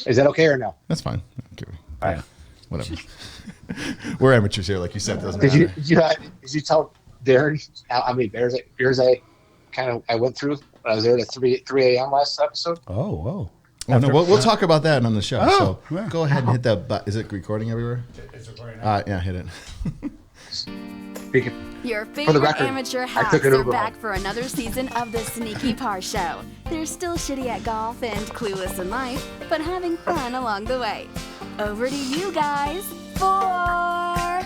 Is that okay or no? That's fine. All right. Whatever. We're amateurs here, like you said. Doesn't Did matter. did you tell Darren how many beers I went through when I was there at 3 a.m. last episode? Oh, whoa. Oh, no, we'll talk about that on the show. Oh, so yeah. go ahead and hit that. Is it recording everywhere? It's recording now. Yeah, hit it. Your the favorite record, amateur I hacks took it are over. back for another season of the Sneaky Par Show. They're still shitty at golf and clueless in life, but having fun along the way. Over to you guys for...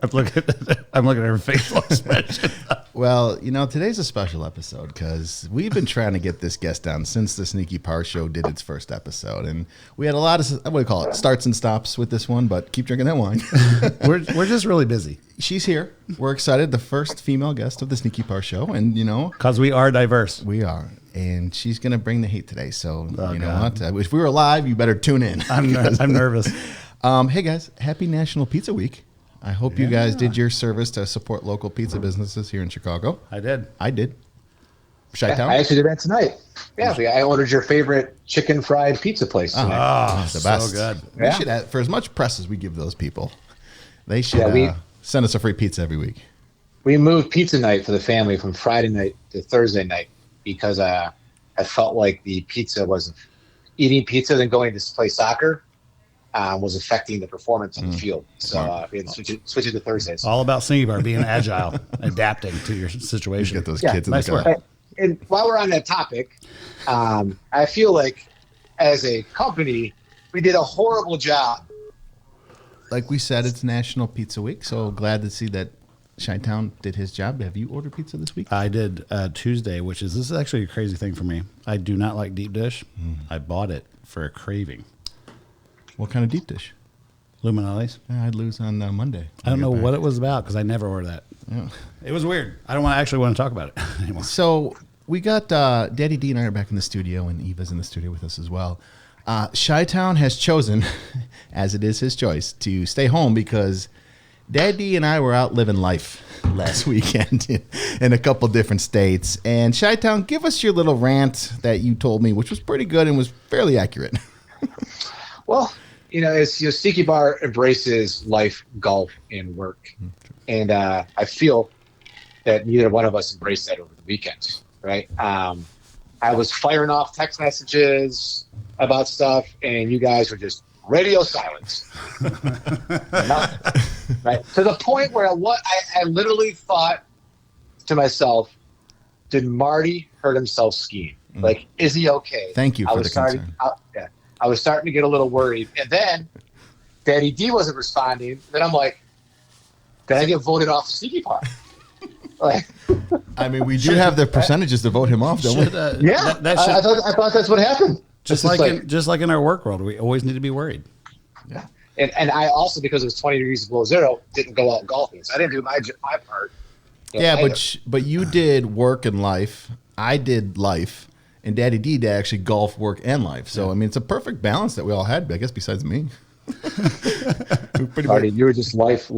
I'm looking at her facial expression. Well, today's a special episode because we've been trying to get this guest down since the Sneaky Par Show did its first episode. And we had a lot of, what do you call it, starts and stops with this one, but keep drinking that wine. We're just really busy. She's here. We're excited. The first female guest of the Sneaky Par Show. And, Because we are diverse. we are. And she's going to bring the heat today. So, you know God. what? If we were live, you better tune in. I'm nervous. Hey, guys. Happy National Pizza Week. I hope you guys did your service to support local pizza businesses here in Chicago. I did. I did. ShiTown? I actually did that tonight. Yeah, I ordered your favorite chicken fried pizza place tonight. Oh, It's the best. so good. We Yeah. should add, for as much press as we give those people, they should Yeah, send us a free pizza every week. We moved pizza night for the family from Friday night to Thursday night because I felt like the pizza was eating pizza than going to play soccer was affecting the performance on the field. So we had to switch it to Thursdays. All about Sneaky Bar, being agile, adapting to your situation. Get those Yeah, kids in nice the work. car. And while we're on that topic, I feel like as a company, we did a horrible job. Like we said, it's National Pizza Week, so glad to see that ShiTown did his job. Have you ordered pizza this week? I did Tuesday, this is actually a crazy thing for me. I do not like deep dish. I bought it for a craving. What kind of deep dish? Luminales. I'd lose on Monday. I don't know what it was about because I never order that. Yeah. It was weird. I don't actually want to talk about it anymore. So we got Daddy D and I are back in the studio, and Eva's in the studio with us as well. ShiTown has chosen, as it is his choice, to stay home because Daddy and I were out living life last weekend in a couple different states. And ShiTown, give us your little rant that you told me, which was pretty good and was fairly accurate. Well, it's Sneaky Bar embraces life, golf, and work. And I feel that neither one of us embraced that over the weekend, right? I was firing off text messages about stuff, and you guys were just radio silence. Nothing, right? To the point where I literally thought to myself, did Marty hurt himself skiing? Like, is he okay? Thank you for the concern. I was starting to get a little worried. And then Daddy D wasn't responding. Then I'm like, did I get voted off Sneaky Bar? Like, I mean, we do have the percentages to vote him off, don't we? yeah, I thought that's what happened. Just like in our work world, we always need to be worried. Yeah. And I also, because it was 20 degrees below zero, didn't go out golfing. So I didn't do my part. Yeah, but you did work and life. I did life. And Daddy D did actually golf, work, and life. So, I mean, it's a perfect balance that we all had, I guess, besides me. Marty, you were just life,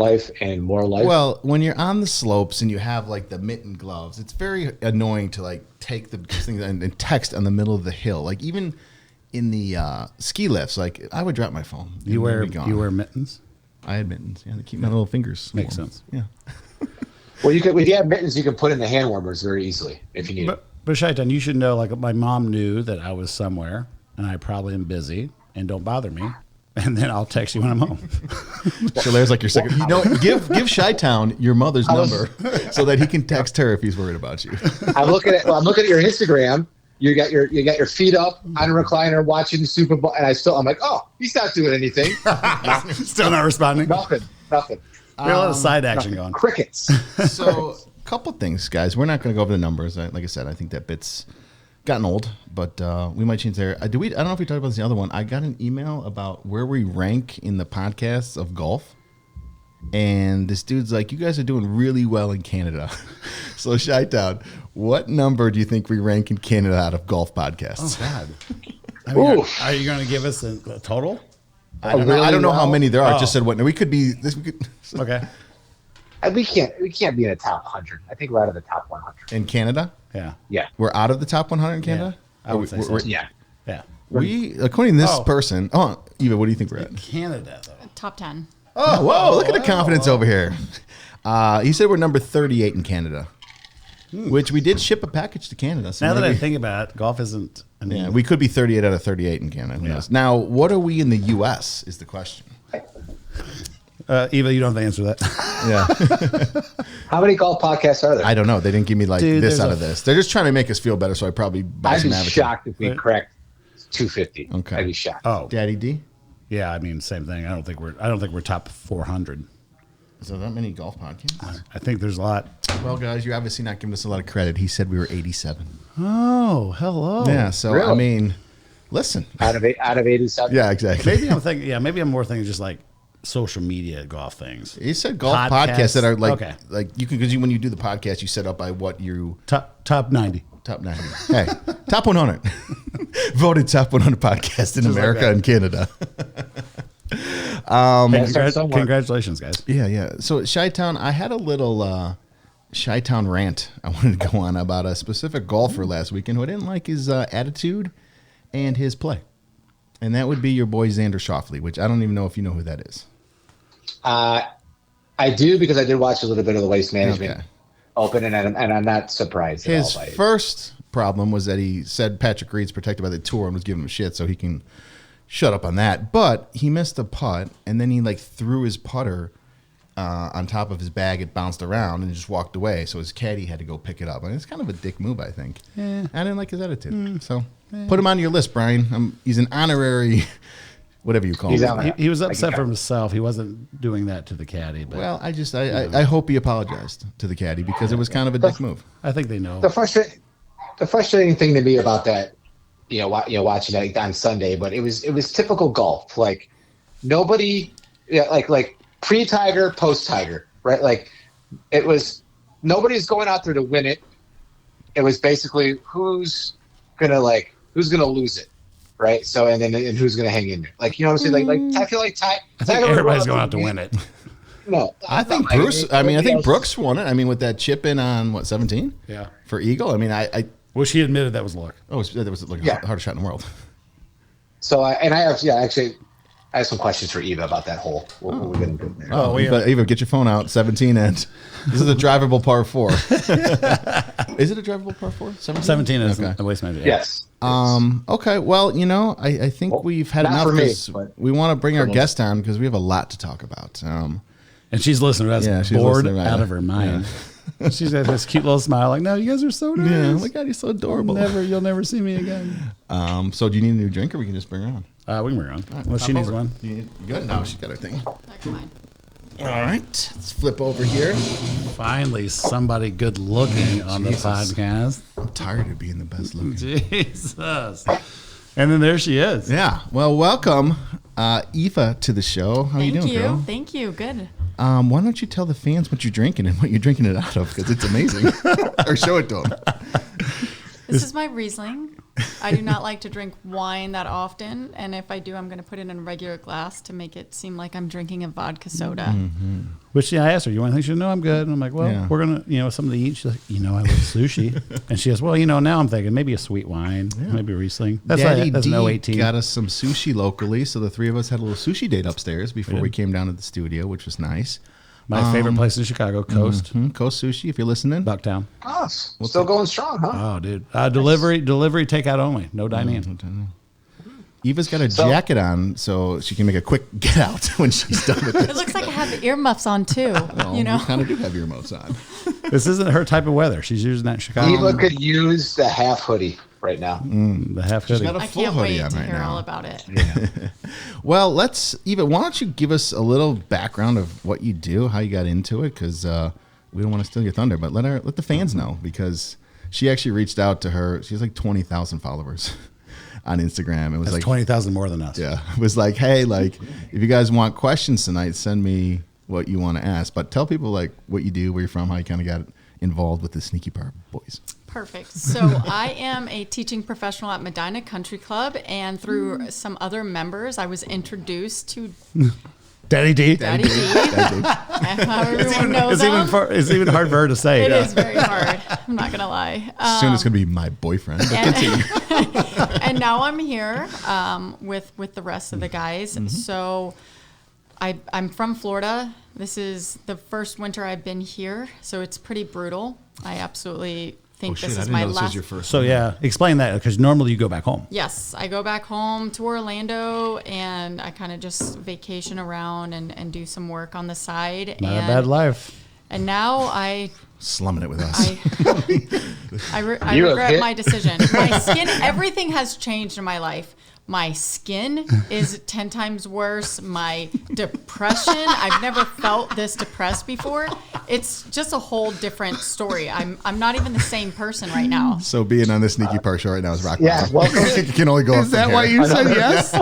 and more life. Well, when you're on the slopes and you have, like, the mitten gloves, it's very annoying to, like, take the thing and text on the middle of the hill. Like, even in the ski lifts, like, I would drop my phone. You wear mittens? I had mittens, yeah, to keep my little fingers warm. Makes sense. Yeah. Well, if you have mittens, you can put in the hand warmers very easily if you need it. But ShiTown, you should know, like, my mom knew that I was somewhere, and I probably am busy, and don't bother me, and then I'll text you when I'm home. So there's like your second. Give ShiTown your mother's number so that he can text her if he's worried about you. I'm looking at your Instagram. You got your feet up on a recliner watching Super Bowl, and I'm like, oh, he's not doing anything. Still not responding. Nothing. We have a lot of side action going. Crickets. So, a couple things, guys. We're not going to go over the numbers. Like I said, I think that bit's gotten old, but we might change there. I don't know if we talked about this in the other one. I got an email about where we rank in the podcasts of golf. And this dude's like, you guys are doing really well in Canada. So, ShiTown, what number do you think we rank in Canada out of golf podcasts? Oh, God. I mean, are you going to give us a total? I don't know how many there are. Oh. Just said what. We could be this. Okay. We can't be in the top 100. I think we're out of the top 100. In Canada? Yeah. Yeah. We're out of the top 100 in Canada? I would say so. Yeah. Yeah. According to this person, Eva, what do you think we're at? Canada, though. Top 10. Oh, whoa, look at the confidence over here. He said we're number 38 in Canada, which we did ship a package to Canada. So Now that I think about it, golf isn't. yeah, we could be 38 out of 38 in Canada. Who knows? Now, what are we in the U.S. is the question. Eva, you don't have to answer that. Yeah. How many golf podcasts are there? I don't know. They didn't give me Dude, this there's out of this. They're just trying to make us feel better, so I probably buy I'd some be advertising. shocked if we cracked 250. Okay. I'd be shocked. Oh, Daddy D? yeah. I mean, same thing. I don't think we're top 400. Is there that many golf podcasts? I think there's a lot. Well, guys, you're obviously not giving us a lot of credit. He said we were 87. Oh, hello. Yeah, so, Really? I mean, listen. Out of 87. Yeah, exactly. Maybe I'm thinking. Yeah, maybe I'm more thinking just like social media golf things. He said golf Podcasts. podcasts that are like, Okay. like you can, because when you do the podcast, you set up by what you Top 90. top 90. Hey, top 100. Voted top 100 podcast in America that. and Canada. Congratulations, guys. Yeah. So ShiTown, I had a little ShiTown rant I wanted to go on about a specific golfer last weekend who I didn't like his attitude and his play. And that would be your boy Xander Schauffele, which I don't even know if you know who that is. I do, because I did watch a little bit of the Waste Management Okay. Open, and I'm not surprised His at all by it. first problem was that he said Patrick Reed's protected by the tour and was giving him shit, so he can shut up on that. But he missed a putt, and then he like threw his putter on top of his bag. It bounced around and just walked away. So his caddy had to go pick it up. And it's kind of a dick move, I think. Yeah. I didn't like his attitude. So put him on your list, Brian. He's an honorary, whatever you call He's him. out. He was upset for himself. He wasn't doing that to the caddy. But Well, I hope he apologized to the caddy because it was kind of a dick move. I think they know. The frustrating thing to me about that, watching that on Sunday, but it was typical golf. Like nobody, like pre-Tiger, post-Tiger, right? Like it was nobody's going out there to win it. It was basically who's gonna lose it, right? So and who's gonna hang in there? Like, you know what I'm saying? Like I feel like I think everybody's going out to win it. No, I think Bruce. I think Brooks won it. I mean, with that chip in on 17? Yeah. For Eagle. I mean, I Well, she admitted that was luck. that was like Yeah. the hardest shot in the world. So I have some questions for Eva about that hole. We're gonna go there. Oh, Eva, get your phone out. 17 and this is a drivable par 4. Is it a drivable par 4? 17 is okay. the waste management. Yes. Okay. Well, I think we've had not enough for me, 'cause but we want to bring our most. guest on because we have a lot to talk about. And she's listening to us, Yeah, she's bored listening right out now. of her mind. She's got this cute little smile, like, "No, you guys are so nice. Yeah. Oh my God, he's so adorable. You'll never see me again." So do you need a new drink or we can just bring her on? We can bring her on. Unless she Hop needs over. one. You good? No, she's got her thing. That's mine. All right. Let's flip over here. Finally, somebody good looking on the Jesus. podcast. I'm tired of being the best looking. Jesus. And then there she is. Yeah. Well, welcome, Eva, to the show. How you Thank doing, you. girl? Thank you. Good. Why don't you tell the fans what you're drinking and what you're drinking it out of? Because it's amazing. Or show it to them. This is my Riesling. I do not like to drink wine that often, and if I do, I'm going to put it in a regular glass to make it seem like I'm drinking a vodka soda. Which I asked her, "You want anything?" She said, "No, I'm good." And I'm like, "Well, Yeah. we're gonna, something to eat." She's like, "I love sushi." And she goes, "Well, now I'm thinking maybe a sweet wine, maybe Riesling." That's Daddy that's D an 018. got us some sushi locally, so the three of us had a little sushi date upstairs before we came down to the studio, which was nice. My favorite place in Chicago, Coast, Coast Sushi, if you're listening. Bucktown. Oh, still going strong, huh? Oh, dude, delivery, takeout only, no dine-in. Eva's got a jacket on, so she can make a quick get out when she's done with It this. looks like I have earmuffs on too. Well, you know. you kind of do have your earmuffs on. This isn't her type of weather. She's using that in Chicago. Eva could use the half hoodie right now. The half She's hoodie. got a I full can't hoodie wait on to right hear now. all about it. Well, Eva, why don't you give us a little background of what you do, how you got into it, because we don't want to steal your thunder, but let the fans know, because she actually reached out to her. She has like 20,000 followers on Instagram. It was That's like 20,000 more than us. Yeah, it was like, hey, like if you guys want questions tonight, send me what you want to ask. But tell people like what you do, where you're from, how you kind of got involved with the Sneaky Par Boys. Perfect. So I am a teaching professional at Medinah Country Club, and through some other members, I was introduced to Daddy D. Daddy D. How everyone knows him. It's even hard for her to say. It is very hard. I'm not going to lie. Soon it's going to be my boyfriend. But continue. And now I'm here with the rest of the guys. So I'm from Florida. This is the first winter I've been here, so it's pretty brutal. I absolutely think this is my last. This was your first. So yeah, explain that, because normally you go back home. Yes, I go back home to Orlando, and I kind of just vacation around and do some work on the side. Not a bad life. And now slumming it with us. I regret my decision. My skin, everything has changed in my life. My skin is 10 times worse. My depression, I've never felt this depressed before. It's just a whole different story. I'm not even the same person right now. So being on the Sneaky Park show right now is rock Yeah, welcome. It can only go up. Is that why you said yes?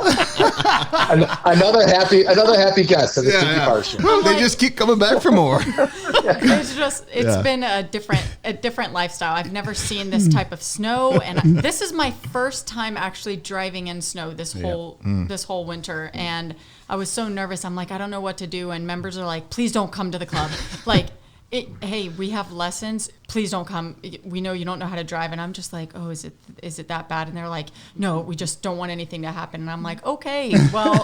another happy guest of the Sneaky Park show. They just keep coming back for more. It's been a different lifestyle. I've never seen this type of snow, and this is my first time actually driving in snow this whole winter, and I was so nervous. I'm like, I don't know what to do, and members are like, please don't come to the club. Like, hey, we have lessons. Please don't come. We know you don't know how to drive. And I'm just like, oh, is it that bad? And they're like, no, we just don't want anything to happen. And I'm like, okay, well,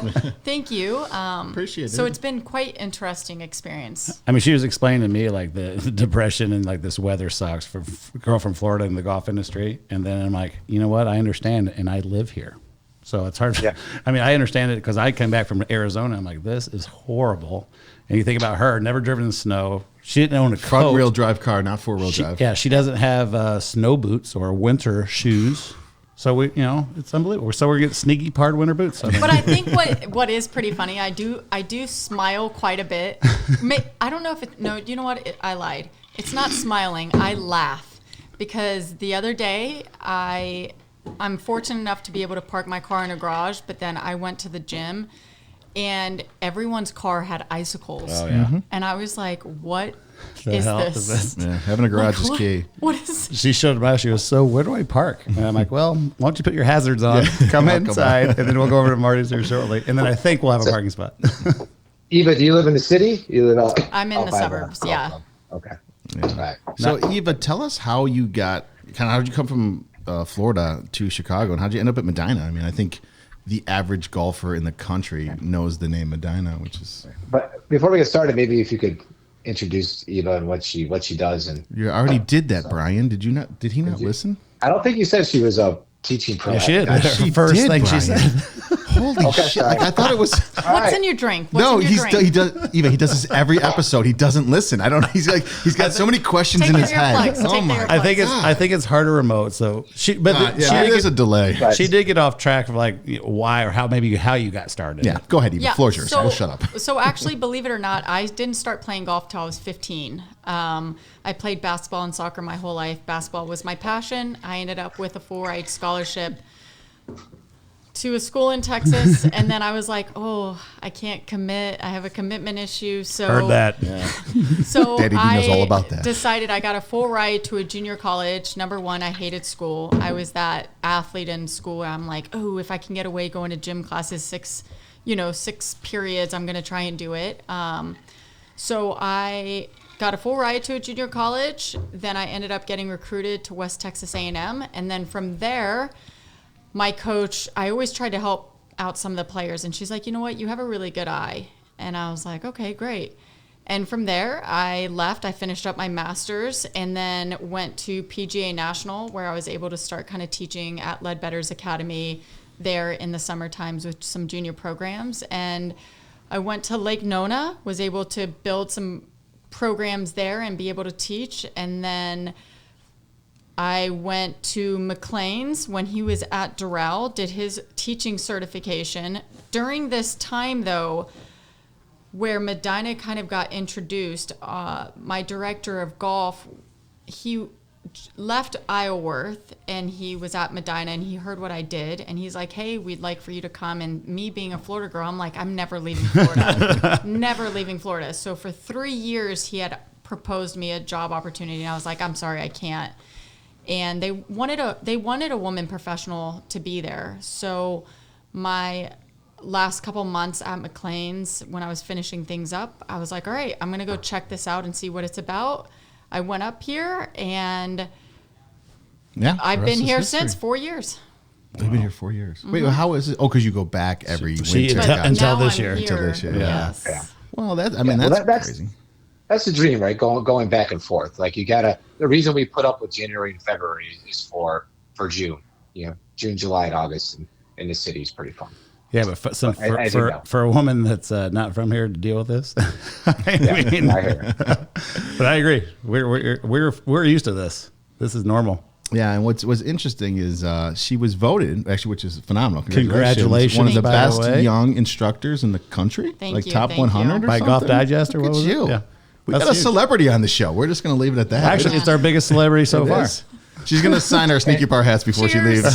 thank you. Appreciate it. So it's been quite interesting experience. I mean, she was explaining to me like the depression and like this weather sucks for a girl from Florida in the golf industry. And then I'm like, you know what? I understand, and I live here. So it's hard. Yeah. I mean, I understand it because I came back from Arizona. I'm like, this is horrible. And you think about her, never driven in snow. She didn't own a coat. Front-wheel drive car, not four-wheel drive. Yeah, she doesn't have snow boots or winter shoes. So it's unbelievable. So we're getting Sneaky Park winter boots. But I think what is pretty funny, I do smile quite a bit. I don't know if you know what? I lied. It's not smiling. I laugh because the other day I'm fortunate enough to be able to park my car in a garage, but then I went to the gym and everyone's car had icicles. Oh, yeah. And I was like, what The is hell this? is this? Yeah, having a garage is key. What is She showed by. She goes, so where do I park? And I'm like, well, why don't you put your hazards on, come inside, and then we'll go over to Marty's here shortly. And then I think we'll have a parking spot. Eva, do you live in the city? You live out? I'm in the suburbs, yeah. Okay. Yeah. All right. So Eva, tell us how you how did you come from Florida to Chicago, and how did you end up at Medinah? I mean, I think the average golfer in the country knows the name Medinah, which is. But before we get started, maybe if you could introduce Eva and what she does. And you already did that, Brian. Did you not? Did he not listen? I don't think you said she was a teaching pro. Yeah, she did. She First did, thing Brian. she said. Holy shit! Like, I thought it was. What's in your drink? He does. Eva, he does this every episode. He doesn't listen. I don't. He's got so many questions in his head. Oh my! I think it's harder remote. So there's a delay. Right. She did get off track of like why or how you got started. Yeah, go ahead, Eva. Yeah, Floor's yours. We'll shut up. So actually, believe it or not, I didn't start playing golf till I was 15. I played basketball and soccer my whole life. Basketball was my passion. I ended up with a full-ride scholarship to a school in Texas, and then I was like, oh, I can't commit. I have a commitment issue. So Heard that. Yeah. So Daddy D knows all about that. Decided I got a full ride to a junior college. Number one, I hated school. I was that athlete in school where I'm like, oh, if I can get away going to gym classes 6 periods, I'm going to try and do it. So I got a full ride to a junior college. Then I ended up getting recruited to West Texas A&M. And then from there, my coach, I always tried to help out some of the players. And she's like, you know what? You have a really good eye. And I was like, okay, great. And from there, I left. I finished up my master's and then went to PGA National, where I was able to start kind of teaching at Ledbetter's Academy there in the summer times with some junior programs. And I went to Lake Nona, was able to build some programs there and be able to teach. And then I went to McLean's when he was at Doral, did his teaching certification. During this time, though, where Medinah kind of got introduced, my director of golf, he left Isleworth and he was at Medinah and he heard what I did and he's like, hey, we'd like for you to come. And me being a Florida girl, I'm like, I'm never leaving Florida. Never leaving Florida. So for 3 years, he had proposed me a job opportunity and I was like, I'm sorry, I can't. And they wanted a woman professional to be there. So my last couple months at McLean's, when I was finishing things up, I was like, all right, I'm going to go check this out and see what it's about. I went up here, and I've been here since 4 years. You've been here 4 years. Wait, how is it? Oh, because you go back every winter. Until this I'm year. here. Until this year. Yes. Yeah. Well, that's crazy. That's the dream, right? Going back and forth. Like the reason we put up with January and February is for June. June, July, and August in the city is pretty fun. Yeah, but for a woman that's not from here to deal with this, I mean, but I agree. We're used to this. This is normal. Yeah, and what's interesting is she was voted, actually, which is phenomenal. Congratulations. One of the best young instructors in the country. Thank you. Top 100 or by something. Golf Digest or what was you. it? Yeah. We got a celebrity on the show. We're just going to leave it at that. Actually, it's our biggest celebrity so far. She's going to sign our Sneaky Par hats before she leaves.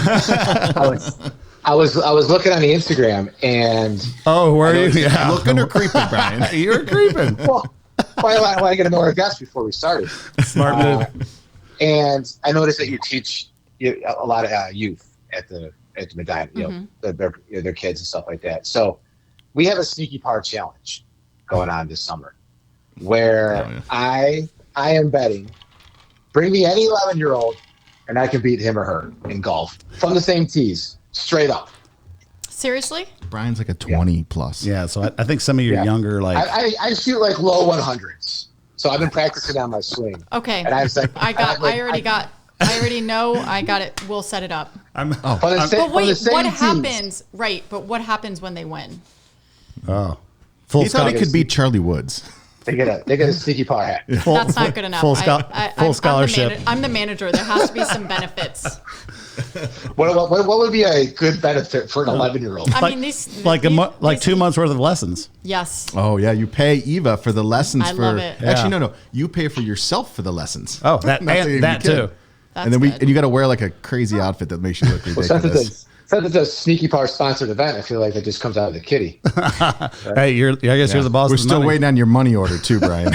I was looking on the Instagram, and were you? Yeah. Looking or creeping, Brian? You're creeping. Well, I want to get to know our guests before we started. Smart move. And I noticed that you teach a lot of youth at the Medinah, their kids and stuff like that. So we have a Sneaky Par challenge going on this summer, where I am betting, bring me any 11-year-old, and I can beat him or her in golf from the same tees, straight up. Seriously? Brian's like a 20 plus. Yeah, so I think some of your younger, like I shoot like low 100s. So I've been practicing on my swing. Okay. And I was like, I already know. I got it. We'll set it up. But wait, what happens? Right, but what happens when they win? Oh, he thought he could beat Charlie Woods. They get a Sneaky Par hat. That's not good enough. Full scholarship. I'm the manager. There has to be some benefits. What would be a good benefit for an 11-year-old? I mean, these 2 months worth of lessons. Yes. Oh yeah, you pay Eva for the lessons. I love it. Actually, no, you pay for yourself for the lessons. Oh, that too. And then you got to wear like a crazy outfit that makes you look ridiculous. Since it's a Sneaky Par sponsored event, I feel like that just comes out of the kitty. Hey, I guess you're the boss. We're still waiting on your money order too, Brian.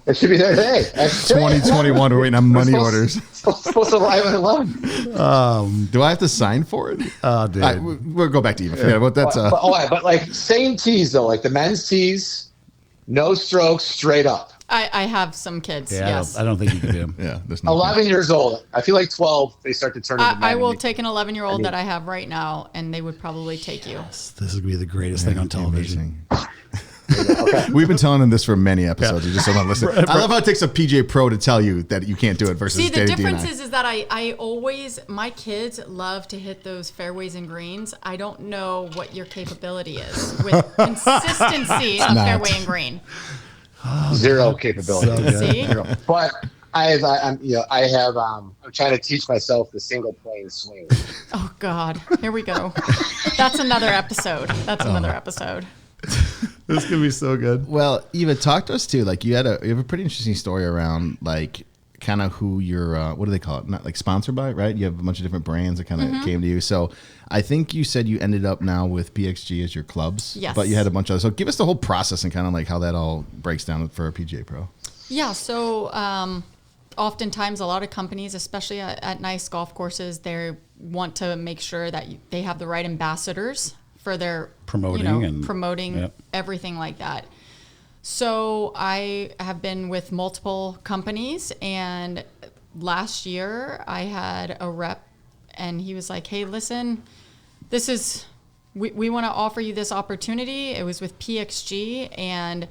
It should be there today. 2021, we're waiting on money orders. Supposed to live at 11. Do I have to sign for it? Oh, dude. We'll go back to Eva. Yeah, but that's but like same tees though, like the men's tees, no strokes, straight up. I have some kids. Yeah, yes. I don't think you can do them. Yeah, there's no 11 years old. I feel like 12. They start to turn into men. I will take an 11-year-old that I have right now, and they would probably take you. Yes, this would be the greatest thing on television. Okay. We've been telling them this for many episodes. You just don't listen. I love how it takes a PGA Pro to tell you that you can't do it versus See, the Danny difference D&I. is that I always, my kids love to hit those fairways and greens. I don't know what your capability is with consistency of fairway and green. Zero capability. See? But I'm trying to teach myself the single plane swing. Oh God, here we go. That's another episode. This is gonna be so good. Well, Eva, talk to us too. Like you have a pretty interesting story around like kind of who you're what do they call it? Not like sponsored by, right? You have a bunch of different brands that kind of came to you. So I think you said you ended up now with PXG as your clubs. Yes. But you had a bunch of others. So give us the whole process and kind of like how that all breaks down for a PGA Pro. Yeah. So oftentimes a lot of companies, especially at nice golf courses, they want to make sure that they have the right ambassadors for their promoting everything like that. So I have been with multiple companies, and last year I had a rep, and he was like, hey, listen, we want to offer you this opportunity. It was with PXG, and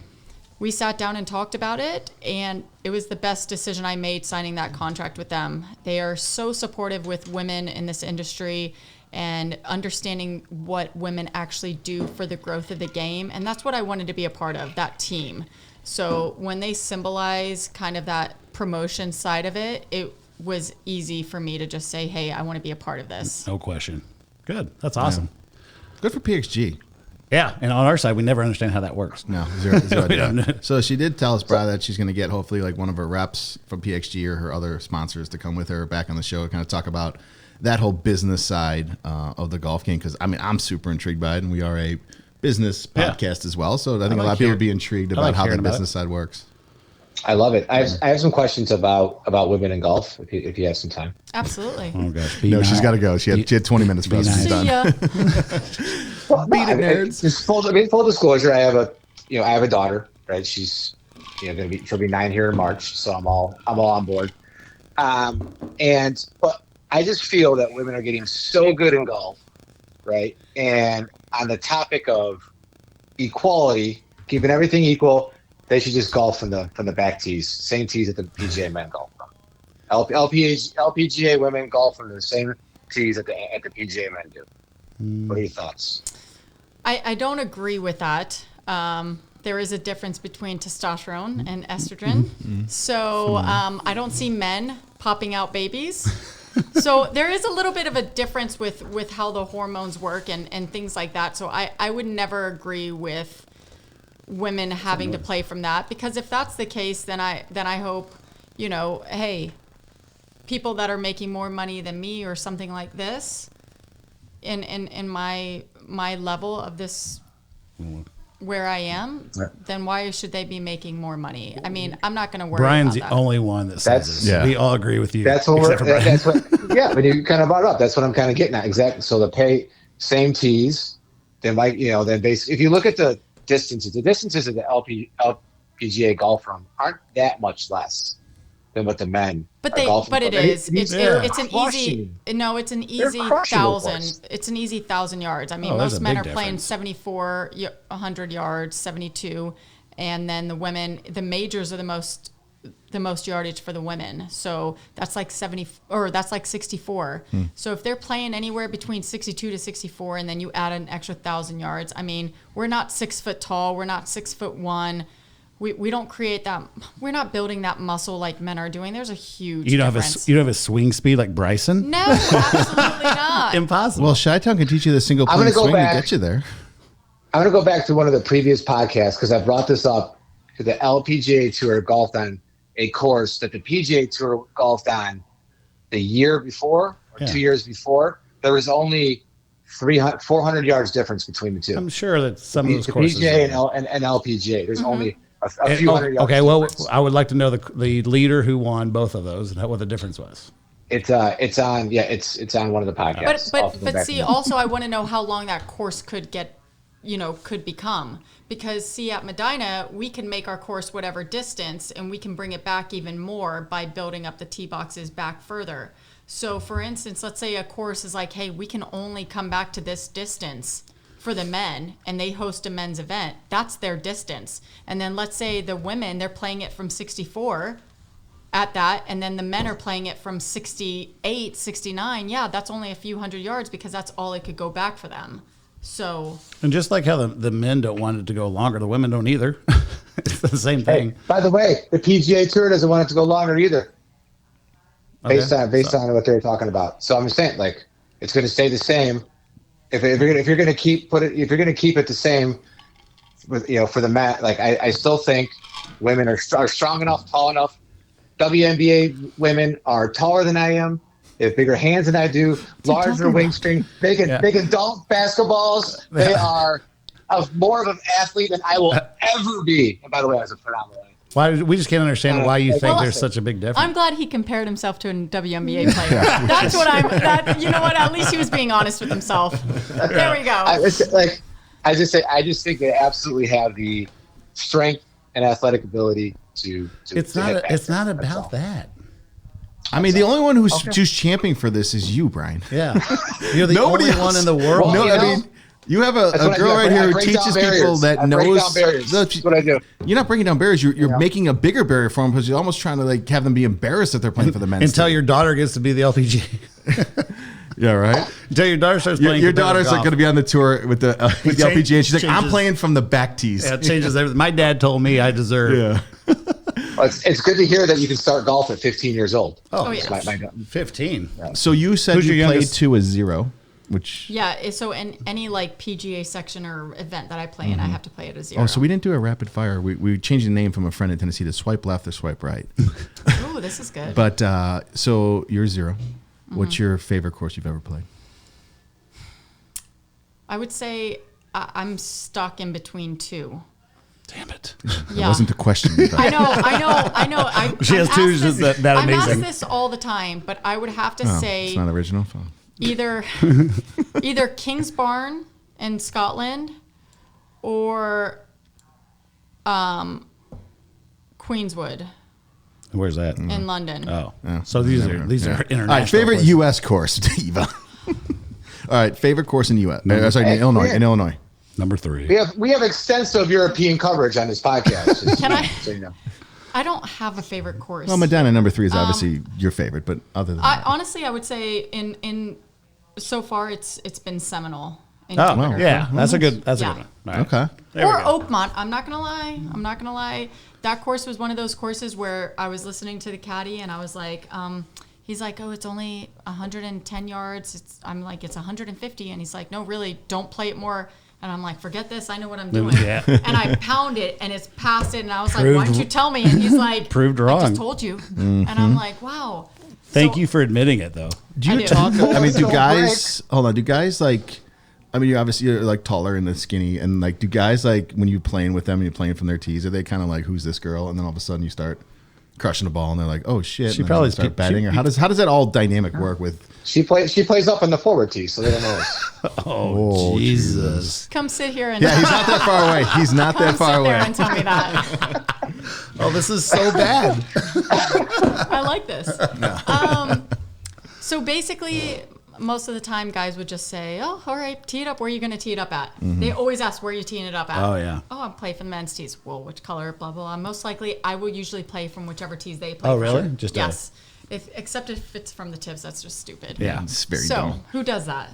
we sat down and talked about it, and it was the best decision I made signing that contract with them. They are so supportive with women in this industry and understanding what women actually do for the growth of the game. And that's what I wanted to be a part of, that team. So when they symbolize kind of that promotion side of it, it was easy for me to just say, hey, I want to be a part of this. No question. Good. That's awesome. Yeah. Good for PXG. Yeah, and on our side, we never understand how that works. No, zero idea. So she did tell us, Brad, that she's going to get hopefully like one of her reps from PXG or her other sponsors to come with her back on the show to kind of talk about that whole business side of the golf game. Because, I mean, I'm super intrigued by it, and we are a business podcast as well. So I think a lot of people would be intrigued about how the business side works. I love it. I have some questions about women in golf, if you have some time. Absolutely. Oh, gosh. No, she's got to go. She had 20 minutes for us. She's done. Beat it, nerds. Full disclosure, I have a daughter, right? She's she'll be 9 here in March, so I'm all on board. But I just feel that women are getting so good in golf, right? And on the topic of equality, keeping everything equal, they should just golf from the back tees, same tees that the PGA men golf from. LPGA women golf from the same tees that the PGA men do. What are your thoughts? I don't agree with that. There is a difference between testosterone and estrogen. So I don't see men popping out babies. So there is a little bit of a difference with how the hormones work and things like that. So I would never agree with women having to play from that, because if that's the case, then I hope, hey, people that are making more money than me or something like this in my level of this where I am, then why should they be making more money? I mean, I'm not going to worry Brian's about the that. only one that says this. Yeah. We all agree with you. That's what when you kind of brought it up, that's what I'm kind of getting at. Exactly. So the pay, same tees, then basically, if you look at the distances of the LPGA golf room aren't that much less than what the men But are golfing. it is. It's an crushing. it's an easy crushing the course. 1,000. It's an easy 1,000 yards. I mean, Oh, there's most a men big are playing difference. 74, 100 yards, 72, and then the women, the majors are the most yardage for the women. So that's like 70, or that's like 64. So if they're playing anywhere between 62 to 64, and then you add an extra 1,000 yards, I mean, we're not 6 foot tall. We're not 6'1". We don't create that. We're not building that muscle like men are doing. There's a huge difference. You don't have a swing speed like Bryson? No, absolutely not. Impossible. Well, ShiTown can teach you the single point swing to get you there. I'm going to go back to one of the previous podcasts because I brought this up. The LPGA Tour golfed on a course that the PGA Tour golfed on the year before or 2 years before. There was only 400 yards difference between the two. I'm sure that some of those courses. PGA and LPGA. There's only a few hundred yards. Okay, well, difference. I would like to know the leader who won both of those and what the difference was. It's on one of the podcasts. But see, also I want to know how long that course could become, because see, at Medinah we can make our course whatever distance, and we can bring it back even more by building up the tee boxes back further. So for instance, let's say a course is like, hey, we can only come back to this distance for the men, and they host a men's event. That's their distance. And then let's say the women, they're playing it from 64 at that, and then the men are playing it from 68, 69. Yeah, that's only a few hundred yards because that's all it could go back for them. So, and just like how the men don't want it to go longer, the women don't either. It's the same thing. Hey, by the way, the PGA Tour doesn't want it to go longer either. Based on what they're talking about. So I'm just saying, like, it's going to stay the same. If you're going to keep it the same, for the mat, like I still think women are strong enough, tall enough. WNBA women are taller than I am. They have bigger hands than I do, larger wingspan, big adult basketballs. They are more of an athlete than I will ever be. And by the way, I was a phenomenal athlete. Why we just can't understand why you think there's such a big difference. I'm glad he compared himself to a WNBA player. That's what you know what? At least he was being honest with himself. There we go. I just think they absolutely have the strength and athletic ability to. It's not about that. I mean, the only one who's just championing for this is you, Brian. Yeah, you're the only one in the world. No, I mean, you have a girl right here who teaches people that knows. That's what I do. You're not breaking down barriers. You're making a bigger barrier for them because you're almost trying to have them be embarrassed that they're playing for the men's. Until your daughter gets to be the LPGA. Yeah, right. Until your daughter starts playing. Your daughter's going to be on the tour with the LPGA, and she's like, "I'm playing from the back tees." Yeah, it changes everything. My dad told me I deserve. Yeah. Well, it's good to hear that you can start golf at 15 years old. Oh yeah. 15. So you said you played to a 0, which so in any PGA section or event that I play in, I have to play at a 0. Oh, so we didn't do a rapid fire. We changed the name from a friend in Tennessee to swipe left or swipe right. Oh, this is good. But so you're 0. What's your favorite course you've ever played? I would say I'm stuck in between 2. Damn it. That wasn't the question. I know. She has 2 just that amazing. I'm asked this all the time, but I would have to say it's not original. either Kings Barn in Scotland or Queenswood Where's that? in London. Oh, so these are international. All right, favorite places. U.S. course, Eva. All right, favorite course in U.S. Sorry, in Illinois. Number 3. We have extensive European coverage on this podcast. Can I? So you know. I don't have a favorite course. Well, Medinah number 3 is obviously your favorite, but other than that. Honestly, I would say in so far it's been Seminole. In Oh, Jupiter. yeah, that's a good one. Okay. There we Or go. Oakmont. I'm not gonna lie. That course was one of those courses where I was listening to the caddy and I was like, he's like, oh, it's only 110 yards. I'm like, it's 150, and he's like, no, really, don't play it more. And I'm like, forget this. I know what I'm doing. Yeah. And I pound it, and it's past it. And I was like, why didn't you tell me? And he's like, Proved I wrong. just told you. And I'm like, wow. Thank you for admitting it, though. Do you I do. talk? I mean, do Don't guys? Hold on. Do guys like? I mean, you're like taller and the skinny, and like, do guys like when you playing with them and you're playing from their tees? Are they kind of like, who's this girl? And then all of a sudden you start crushing the ball, and they're like, oh shit. She and then probably they start batting. Or how does that all dynamic work with? She plays up in the forward tee, so they don't know us. Oh, Jesus. Come sit here and Yeah, he's not that far away. He's not that far sit there away. and tell me that. Oh, this is so bad. I like this. So basically, most of the time, guys would just say, oh, all right, tee it up. Where are you going to tee it up at? They always ask, where are you teeing it up at? Oh, yeah. Oh, I'm playing for the men's tees. Well, which color? Blah, blah, blah. Most likely, I will usually play from whichever tees they play Oh, from. really? Just yes. Except if it's from the tips, that's just stupid. Yeah. It's very So, dumb. who does that?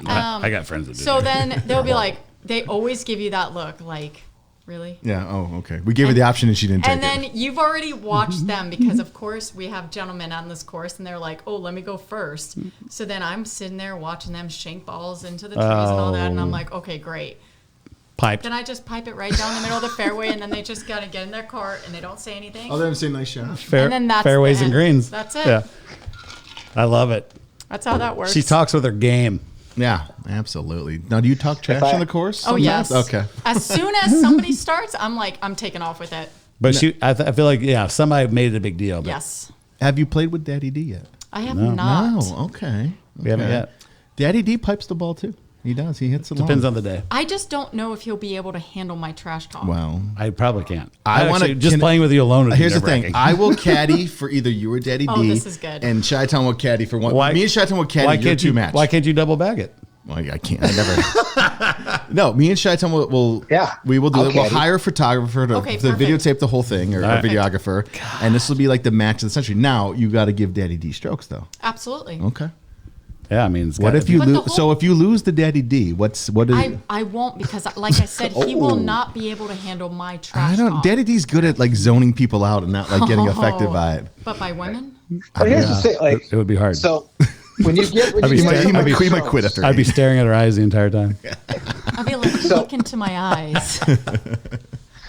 I got friends that do So that. then they'll be like, they always give you that look, like, really? Yeah. Oh, okay. We gave her the option and she didn't take And it. then you've already watched them because, of course, we have gentlemen on this course, and they're like, "Oh, let me go first." So then I'm sitting there watching them shank balls into the trees and all that, and I'm like, "Okay, great." Piped. Then I just pipe it right down the middle of the fairway, and then they just gotta get in their cart and they don't say anything. Oh, they haven't seen nice shot. And then that's fairways the and end. greens. That's it. Yeah. I love it. That's how that works. She talks with her game. Yeah, absolutely. Now, do you talk trash on the course? Oh yes. sometimes? Okay. As soon as somebody starts, I'm like, I'm taking off with it. But I feel like, somebody made it a big deal. But Yes. Have you played with Daddy D yet? I have not. No. Okay. We haven't Okay. yet. Daddy D pipes the ball too. He does. He hits it long. Depends on the day. I just don't know if he'll be able to handle my trash talk. Wow. I probably can't. I wanna- Actually, just can- playing with you alone would be Here's the thing. nerve-wracking. I will caddy for either you or Daddy Oh, D. this is good. And ShiTown will caddy for one. Why- Me and ShiTown will caddy. Why You're can't two you match. Why can't you double bag it? Well, I can't. I never. No, me and ShiTown will. Yeah, We will do I'll it. We'll caddy. hire a photographer to Okay, perfect. videotape the whole thing, or a Right. videographer, and this will be like the match of the century. Now you got to give Daddy D strokes though. Absolutely. Okay. Yeah, I mean, it's What gotta if you But the lose? whole- So if you lose the Daddy D, what is? I won't because, like I said, he will not be able to handle my trash I don't. talk. Daddy D's good at like zoning people out and not like getting affected Oh. by it. But by women? But here's the thing, like, It would be hard. so when you get, when I'd you be get staring- somebody He might strokes, quit after. I'd be staring at her eyes the entire time. I'll be like, look into my eyes.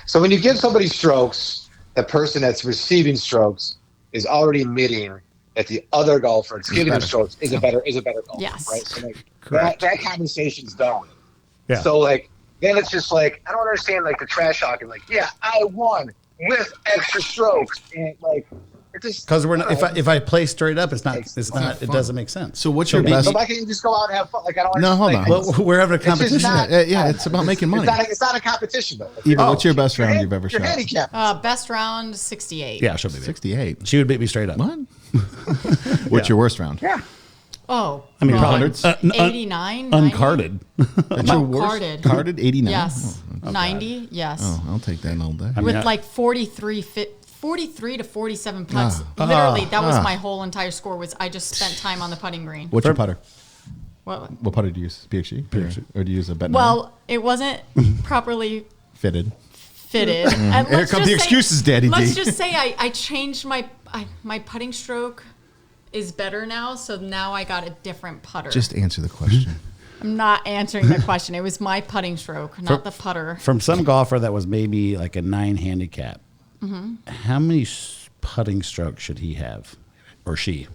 So when you give somebody strokes, the person that's receiving strokes is already admitting that the other golfer that's giving the better. strokes is a better golfer. Yes. Right. So like that conversation's done. Yeah. So like then it's just like I don't understand like the trash talking like yeah I won with extra strokes and like it just Because we're not, if I play straight up, it's not. not It fun. doesn't make sense. So what's your best? so why can't you just go out and have fun? Like I don't No, hold understand. on. Like, Well, we're having a it's just competition. not- Yeah, it's about making money. It's not a competition though. Eva, what's your best round You're you've ever You're shot? handicapped. Best round, 68. Yeah, she'll be. 68. She would beat me straight up. What? What's your worst round? Yeah. Oh. I mean, well, probably 89. 90? uncarded. That's your No, worst? carded. Carded 89. Yes. 90, yes. Oh, I'll take that all day. I mean, With I- like 43 to 47 putts. Literally, that was my whole entire score. Was I just spent time on the putting green. What's your putter? What? What putter do you use? PXG? Or do you use a Medinah? Well, it wasn't properly fitted. fitted. And Here let's come just the excuses, Daddy D. Let's just say I changed my putting stroke is better now, so now I got a different putter. Just answer the question. I'm not answering the question. It was my putting stroke, not the putter. From some golfer that was maybe like a 9 handicap, how many putting strokes should he have, or she?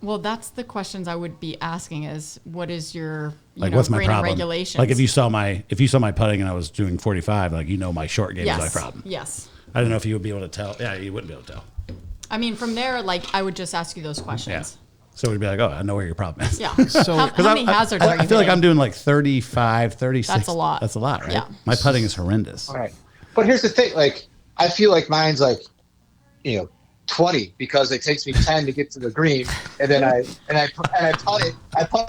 Well, that's the questions I would be asking: is what is your Like, what's my green and problem? regulations? Like, if you saw my putting and I was doing 45, like my short game is my problem. Yes. I don't know if you would be able to tell. Yeah, you wouldn't be able to tell. I mean, from there, like I would just ask you those questions. So we'd be like, oh, I know where your problem is. Yeah. So how many hazards are you I feel like hitting? I'm doing like 35, 36. That's a lot. That's a lot, right? Yeah. My putting is horrendous. All right. But here's the thing. Like, I feel like mine's like, 20 because it takes me 10 to get to the green, and then I putt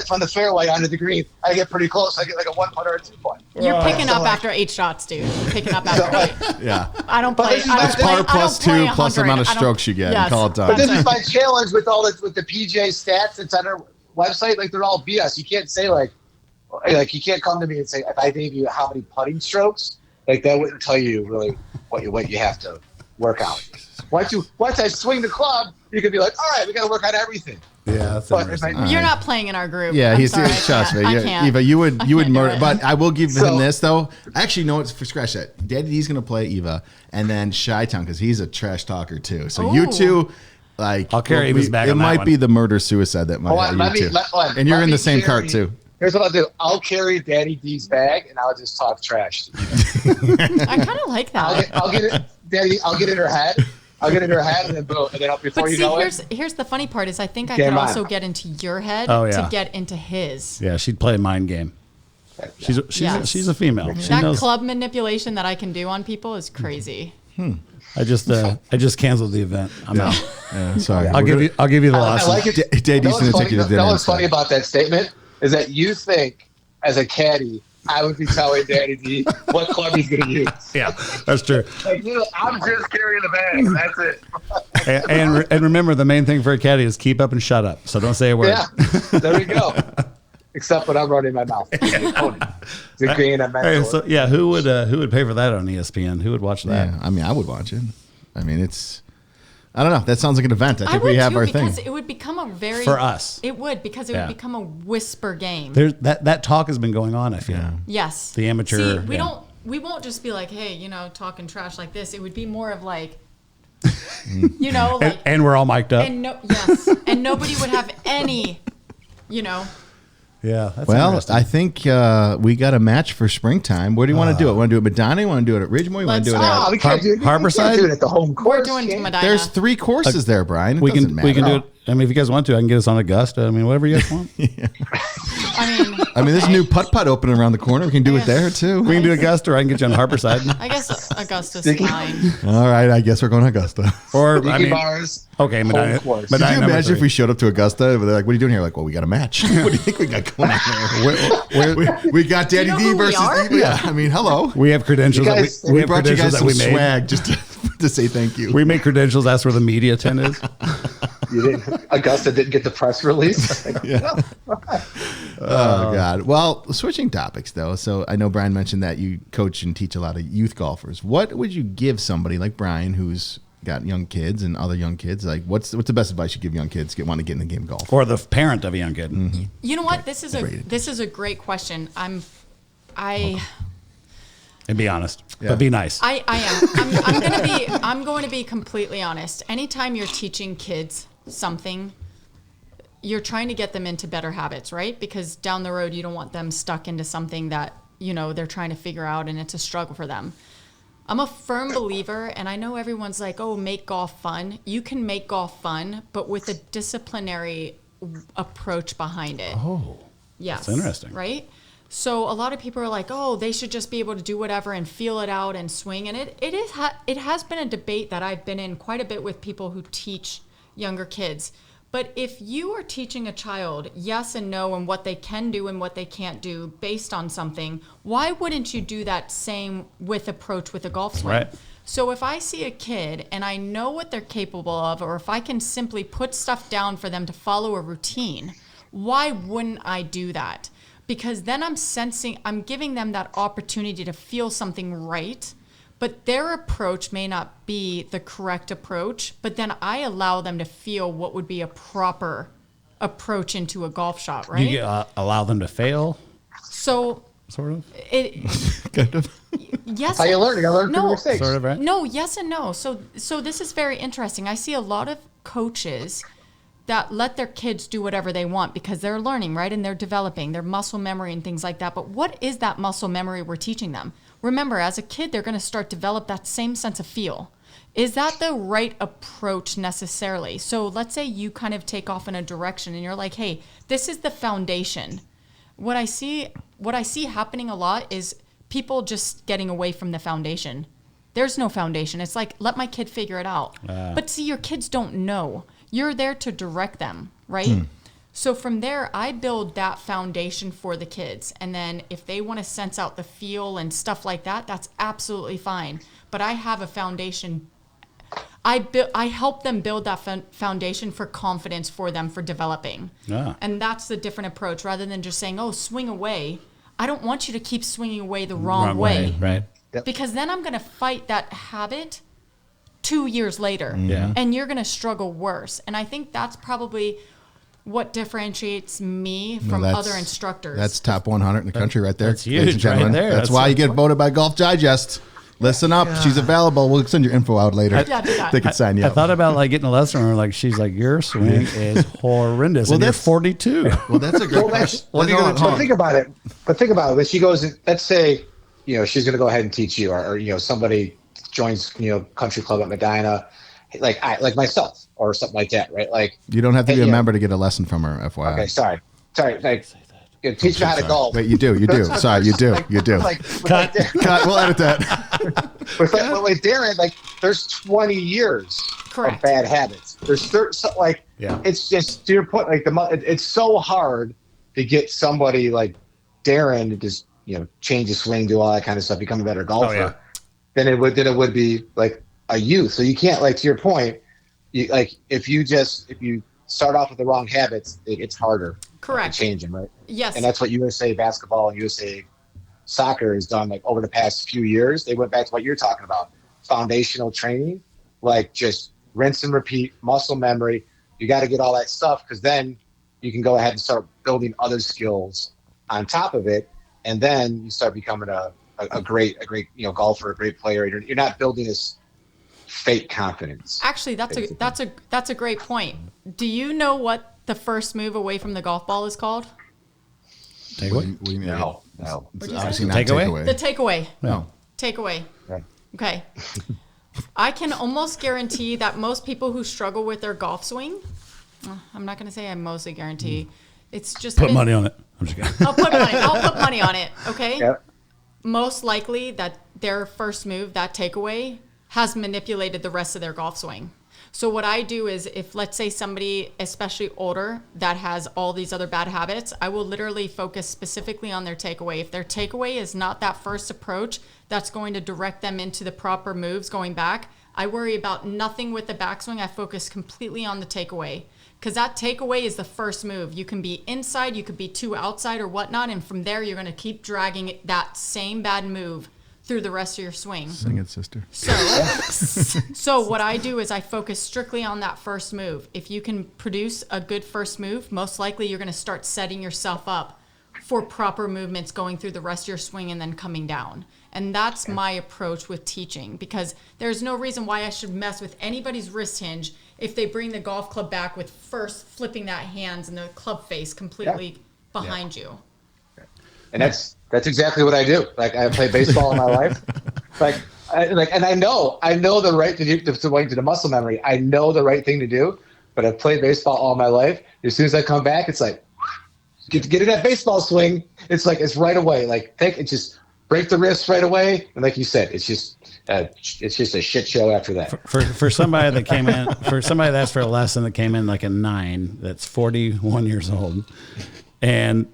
it from the fairway onto the green. I get pretty close. I get like a 1 putt or a 2 putt. You're picking up after 8 shots, dude. You're picking up after 8. Yeah. I don't play. That's par plus 2 plus the amount of strokes you get. Yes, And call it done. But this is my challenge with with the PGA stats that's on our website. Like, they're all BS. You can't say like you can't come to me and say, if I gave you how many putting strokes, like that wouldn't tell you really what you have to work out. Once I swing the club, you could be like, all right, we got to work on everything. Yeah, that's interesting. You're not playing in our group. Yeah, I'm sorry, trust me. I can't. Eva, you would can't do murder. it. But I will give him this though. Actually, no, it's for scratch that. Daddy D's gonna play Eva, and then ShiTown because he's a trash talker too. So you two, like, I'll carry Eva's back It on that might one. be the murder suicide that might happen you two. And you're in the same cart too. Here's what I'll do. I'll carry Daddy D's bag, and I'll just talk trash to I kind of like that. I'll get it, Daddy. I'll get in her head. And then boom, and then before But you see, know it, here's the funny part is I think I Game could on. also get into your head Oh, yeah. to get into his. Yeah, she'd play a mind game. She's a female. She That knows. club manipulation that I can do on people is crazy. I just canceled the event. I'm out. Yeah, sorry. I'll give you the I loss. like it. Daddy's You know gonna what's take you to funny- dinner. you know what's instead. funny about that statement is that you think, as a caddy, I would be telling Daddy D what club he's going to use. Yeah, that's true. Like, I'm just carrying the bag. That's it. And remember, the main thing for a caddy is keep up and shut up. So don't say a word. Yeah, there we go. Except when I'm running my mouth. It's a green and Hey, so yeah, who would pay for that on ESPN? Who would watch that? Yeah, I mean, I would watch it. I mean, I don't know. That sounds like an event. I think would we have too, our thing. because it would become a very For us. It would because it Yeah. would become a whisper game. There's that talk has been going on. I feel. Yeah. Yes. The amateur, See, yeah. we won't just be like, hey, talking trash like this. It would be more of like, like, And we're all mic'd up. and and nobody would have any, Yeah. That's Well, interesting. I think we got a match for springtime. Where do you want to do it? Want to do it at Medinah? Want to do it at Ridgemore? Want to do it Let's- at we can't do it. Harborside? We can't do it at the home course. We're doing can't we? Medinah. There's 3 courses there, Brian. It we doesn't can do matter. it. I mean, if you guys want to, I can get us on Augusta. I mean, whatever you guys want. I mean, There's a new putt opening around the corner. We can do it there too. We can do Augusta, or I can get you on Harborside. I guess Augusta's Sticky. fine. All right, I guess we're going to Augusta. Or I Sticky mean, bars. okay, Medinah. Home course. Could you Medinah imagine if number we showed up to Augusta? They're like, "What are you doing here?" Like, "Well, we got a match." What do you think we got going on here? we got Daddy know D who we versus are? Eva. Yeah, I mean, hello. three. We have credentials. You guys- we have brought you credentials guys that some we made. swag just to say thank you. We made credentials. That's where the media tent is. Augusta didn't get the press release. Oh God. Well, switching topics though. So I know Brian mentioned that you coach and teach a lot of youth golfers. What would you give somebody like Brian who's got young kids and other young kids? Like, what's the best advice you give young kids want to get in the game of golf? Or the parent of a young kid. Mm-hmm. You know what? This is a great question. And be honest, but be nice. I am. I'm going to be completely honest. Anytime you're teaching kids something, you're trying to get them into better habits, right? Because down the road, you don't want them stuck into something that, they're trying to figure out and it's a struggle for them. I'm a firm believer, and I know everyone's like, oh, make golf fun. You can make golf fun, but with a disciplinary approach behind it. Oh, yes. that's interesting. Right? So a lot of people are like, oh, they should just be able to do whatever and feel it out and swing. And it has been a debate that I've been in quite a bit with people who teach younger kids. But if you are teaching a child yes and no and what they can do and what they can't do based on something, why wouldn't you do that same approach with a golf swing? Right. So if I see a kid and I know what they're capable of, or if I can simply put stuff down for them to follow a routine, why wouldn't I do that? Because then I'm giving them that opportunity to feel something right, but their approach may not be the correct approach, but then I allow them to feel what would be a proper approach into a golf shot, right? You allow them to fail, So sort of? Kind of. yes. How you learn? You gotta learn from No. mistakes. Sort of, right? No, yes and no. So this is very interesting. I see a lot of coaches that let their kids do whatever they want because they're learning, right? And they're developing their muscle memory and things like that. But what is that muscle memory we're teaching them? Remember, as a kid, they're going to start develop that same sense of feel. Is that the right approach necessarily? So let's say you kind of take off in a direction and you're like, hey, this is the foundation. What I see happening a lot is people just getting away from the foundation. There's no foundation. It's like, let my kid figure it out. But see, your kids don't know. You're there to direct them, right? So from there, I build that foundation for the kids. And then if they want to sense out the feel and stuff like that, that's absolutely fine. But I have a foundation. I help them build that foundation for confidence for them for developing. And that's the different approach. Rather than just saying, oh, swing away. I don't want you to keep swinging away the wrong way. Right. Yep. Because then I'm going to fight that habit 2 years later. Yeah. And you're going to struggle worse. And I think that's probably what differentiates me from other instructors. That's top 100 in the country right there. That's huge right there. That's why you get voted by Golf Digest. Listen up. She's available. We'll send your info out later. They can sign you up. I thought about like getting a lesson from her. Like, she's like, your swing is horrendous. Well, and that's you're 42. Well, that's a great question. But think about it. When she goes, let's say, she's going to go ahead and teach you, or somebody joins, country club at Medinah, like myself or something like that, right? Like, you don't have to be a member to get a lesson from her, FYI. Okay, sorry. Like, teach me how to golf. Wait, you do. Sorry, you do. Cut. We'll edit that. With Darren, like, there's 20 years Correct. of bad habits. There's it's just, to your point, like it's so hard to get somebody like Darren to just change his swing, do all that kind of stuff, become a better golfer than it would be like a youth. So you can't, like, to your point, if you start off with the wrong habits, it's harder. Correct. To change them, right? Yes. And that's what USA basketball and USA soccer has done, like, over the past few years. They went back to what you're talking about, foundational training, like just rinse and repeat, muscle memory. You got to get all that stuff, because then you can go ahead and start building other skills on top of it, and then you start becoming a great golfer, a great player. You're not building this fake confidence. Actually, that's a great point. Do you know what the first move away from the golf ball is called? Takeaway? No. It's obviously not Takeaway? The takeaway. No. Takeaway. Right. Okay. I can almost guarantee that most people who struggle with their golf swing, I'm not going to say I mostly guarantee. It's just Put money on it. I'm just kidding. I'll put money on it. Okay. Yep. Most likely that their first move, that takeaway, has manipulated the rest of their golf swing. So what I do is, if let's say somebody, especially older, that has all these other bad habits, I will literally focus specifically on their takeaway. If their takeaway is not that first approach that's going to direct them into the proper moves going back, I worry about nothing with the backswing. I focus completely on the takeaway, because that takeaway is the first move. You can be inside, you could be too outside or whatnot, and from there you're going to keep dragging that same bad move through the rest of your swing. Sing it, sister. So what I do is I focus strictly on that first move. If you can produce a good first move, most likely you're going to start setting yourself up for proper movements going through the rest of your swing and then coming down. And that's my approach with teaching, because there's no reason why I should mess with anybody's wrist hinge if they bring the golf club back with first flipping that hands and the club face completely behind you. And that's exactly what I do. Like, I play baseball in my life. And I know the right to do, to the muscle memory. I know the right thing to do, but I've played baseball all my life. As soon as I come back, it's like, get in that baseball swing. It's like, it's right away. Like, just break the wrist right away. And like you said, it's just a shit show after that. For somebody that came in, for somebody that's for a lesson that came in like a 9, that's 41 years old, and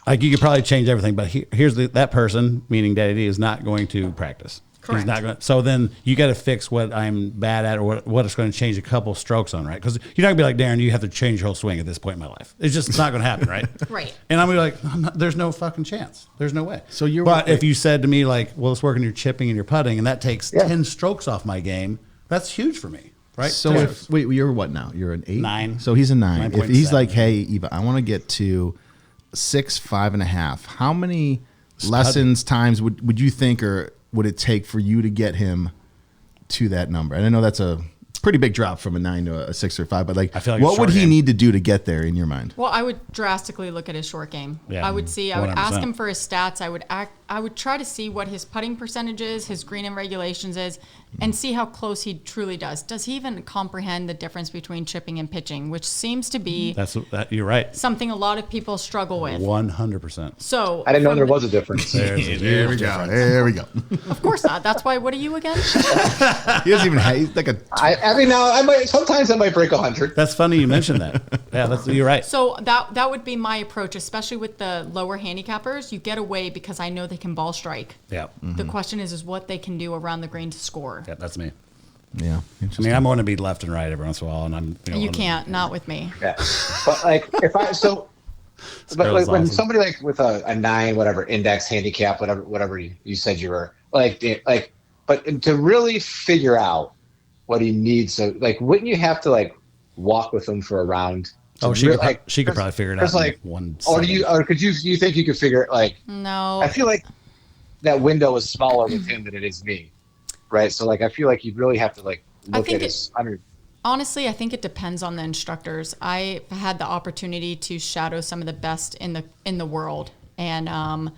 like, you could probably change everything, but here's that person, meaning Daddy D, is not going to practice. Correct. He's not going. So then you got to fix what I'm bad at, or what it's going to change a couple strokes on, right? Because you're not going to be like, Darren, you have to change your whole swing at this point in my life. It's just not going to happen, right? Right. And I'm going to be like, there's no fucking chance. There's no way. So But if you said to me like, well, let's work on your chipping and your putting, and that takes 10 strokes off my game, that's huge for me. Right. So you're what now? You're an 8? 9. So he's a 9. If he's 9.7. like, hey, Eva, I want to get to 6, 5.5. How many lessons times would you think, or would it take for you to get him to that number? And I know that's a pretty big drop from a 9 to a 6 or 5, but like, I feel like what would he need to do to get there in your mind? Well, I would drastically look at his short game. Yeah, I would ask 100%. him for his stats. I would I would try to see what his putting percentage is, his green and regulations is, and see how close he truly does. Does he even comprehend the difference between chipping and pitching, which seems to be You're right. something a lot of people struggle with. 100%. So I didn't know there was a difference. There we go. There we go. of course not. That's why. What are you again? He doesn't even have. He's like a. Every now, sometimes I might break 100. That's funny you mentioned that. Yeah, you're right. So that would be my approach, especially with the lower handicappers. You get away because I know they can ball strike. Yeah. The question is what they can do around the green to score. Yeah, that's me. Yeah. I mean, I'm going to be left and right every once in a while, and I'm. You can't, not with me. Yeah, but like when somebody like with a 9, whatever index handicap, whatever you said you were but to really figure out what he needs, so like wouldn't you have to like walk with him for a round? Oh, she could probably figure it out. Like, in 1 or second. could you think you could figure it like? No. I feel like that window is smaller with him than it is me, right? So like I feel like you really have to like look at his. Honestly, I think it depends on the instructors. I had the opportunity to shadow some of the best in the world, and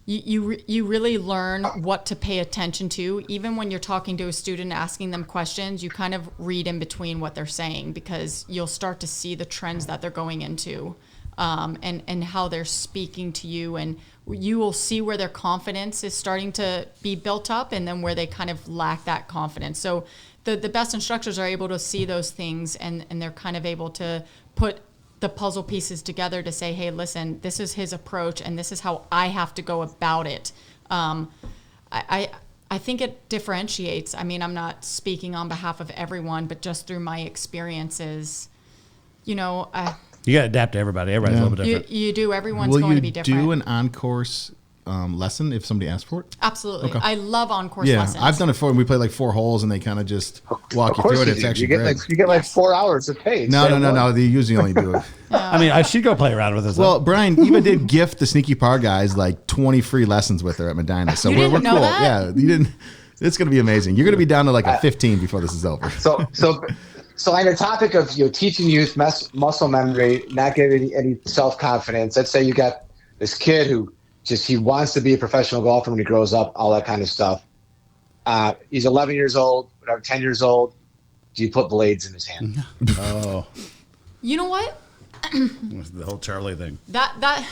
you really learn what to pay attention to. Even when you're talking to a student, asking them questions, you kind of read in between what they're saying because you'll start to see the trends that they're going into, and how they're speaking to you, and you will see where their confidence is starting to be built up, and then where they kind of lack that confidence. So the best instructors are able to see those things, and they're kind of able to put the puzzle pieces together to say, hey, listen, this is his approach, and this is how I have to go about it. I think it differentiates. I mean, I'm not speaking on behalf of everyone, but just through my experiences, you got to adapt to everybody. Everybody's a little bit different. You do. Everyone's going to be different. Will you do an on-course lesson if somebody asks for it? Absolutely. Okay. I love on-course lessons. I've done it before, and we play like 4 holes, and they kind of just walk you through it. It's actually great. You get like 4 hours of pay. No. They usually only do it. I mean, I should go play around with this. Well, Brian even did gift the Sneaky Par guys like 20 free lessons with her at Medinah. So You we're didn't know cool. that? Yeah, you didn't. It's going to be amazing. You're going to be down to like a 15 before this is over. So on your topic of teaching youth muscle memory, not getting any self-confidence, let's say you got this kid who he wants to be a professional golfer when he grows up, all that kind of stuff. He's 11 years old, whatever, 10 years old. Do you put blades in his hand? Oh. You know what? The whole Charlie thing. That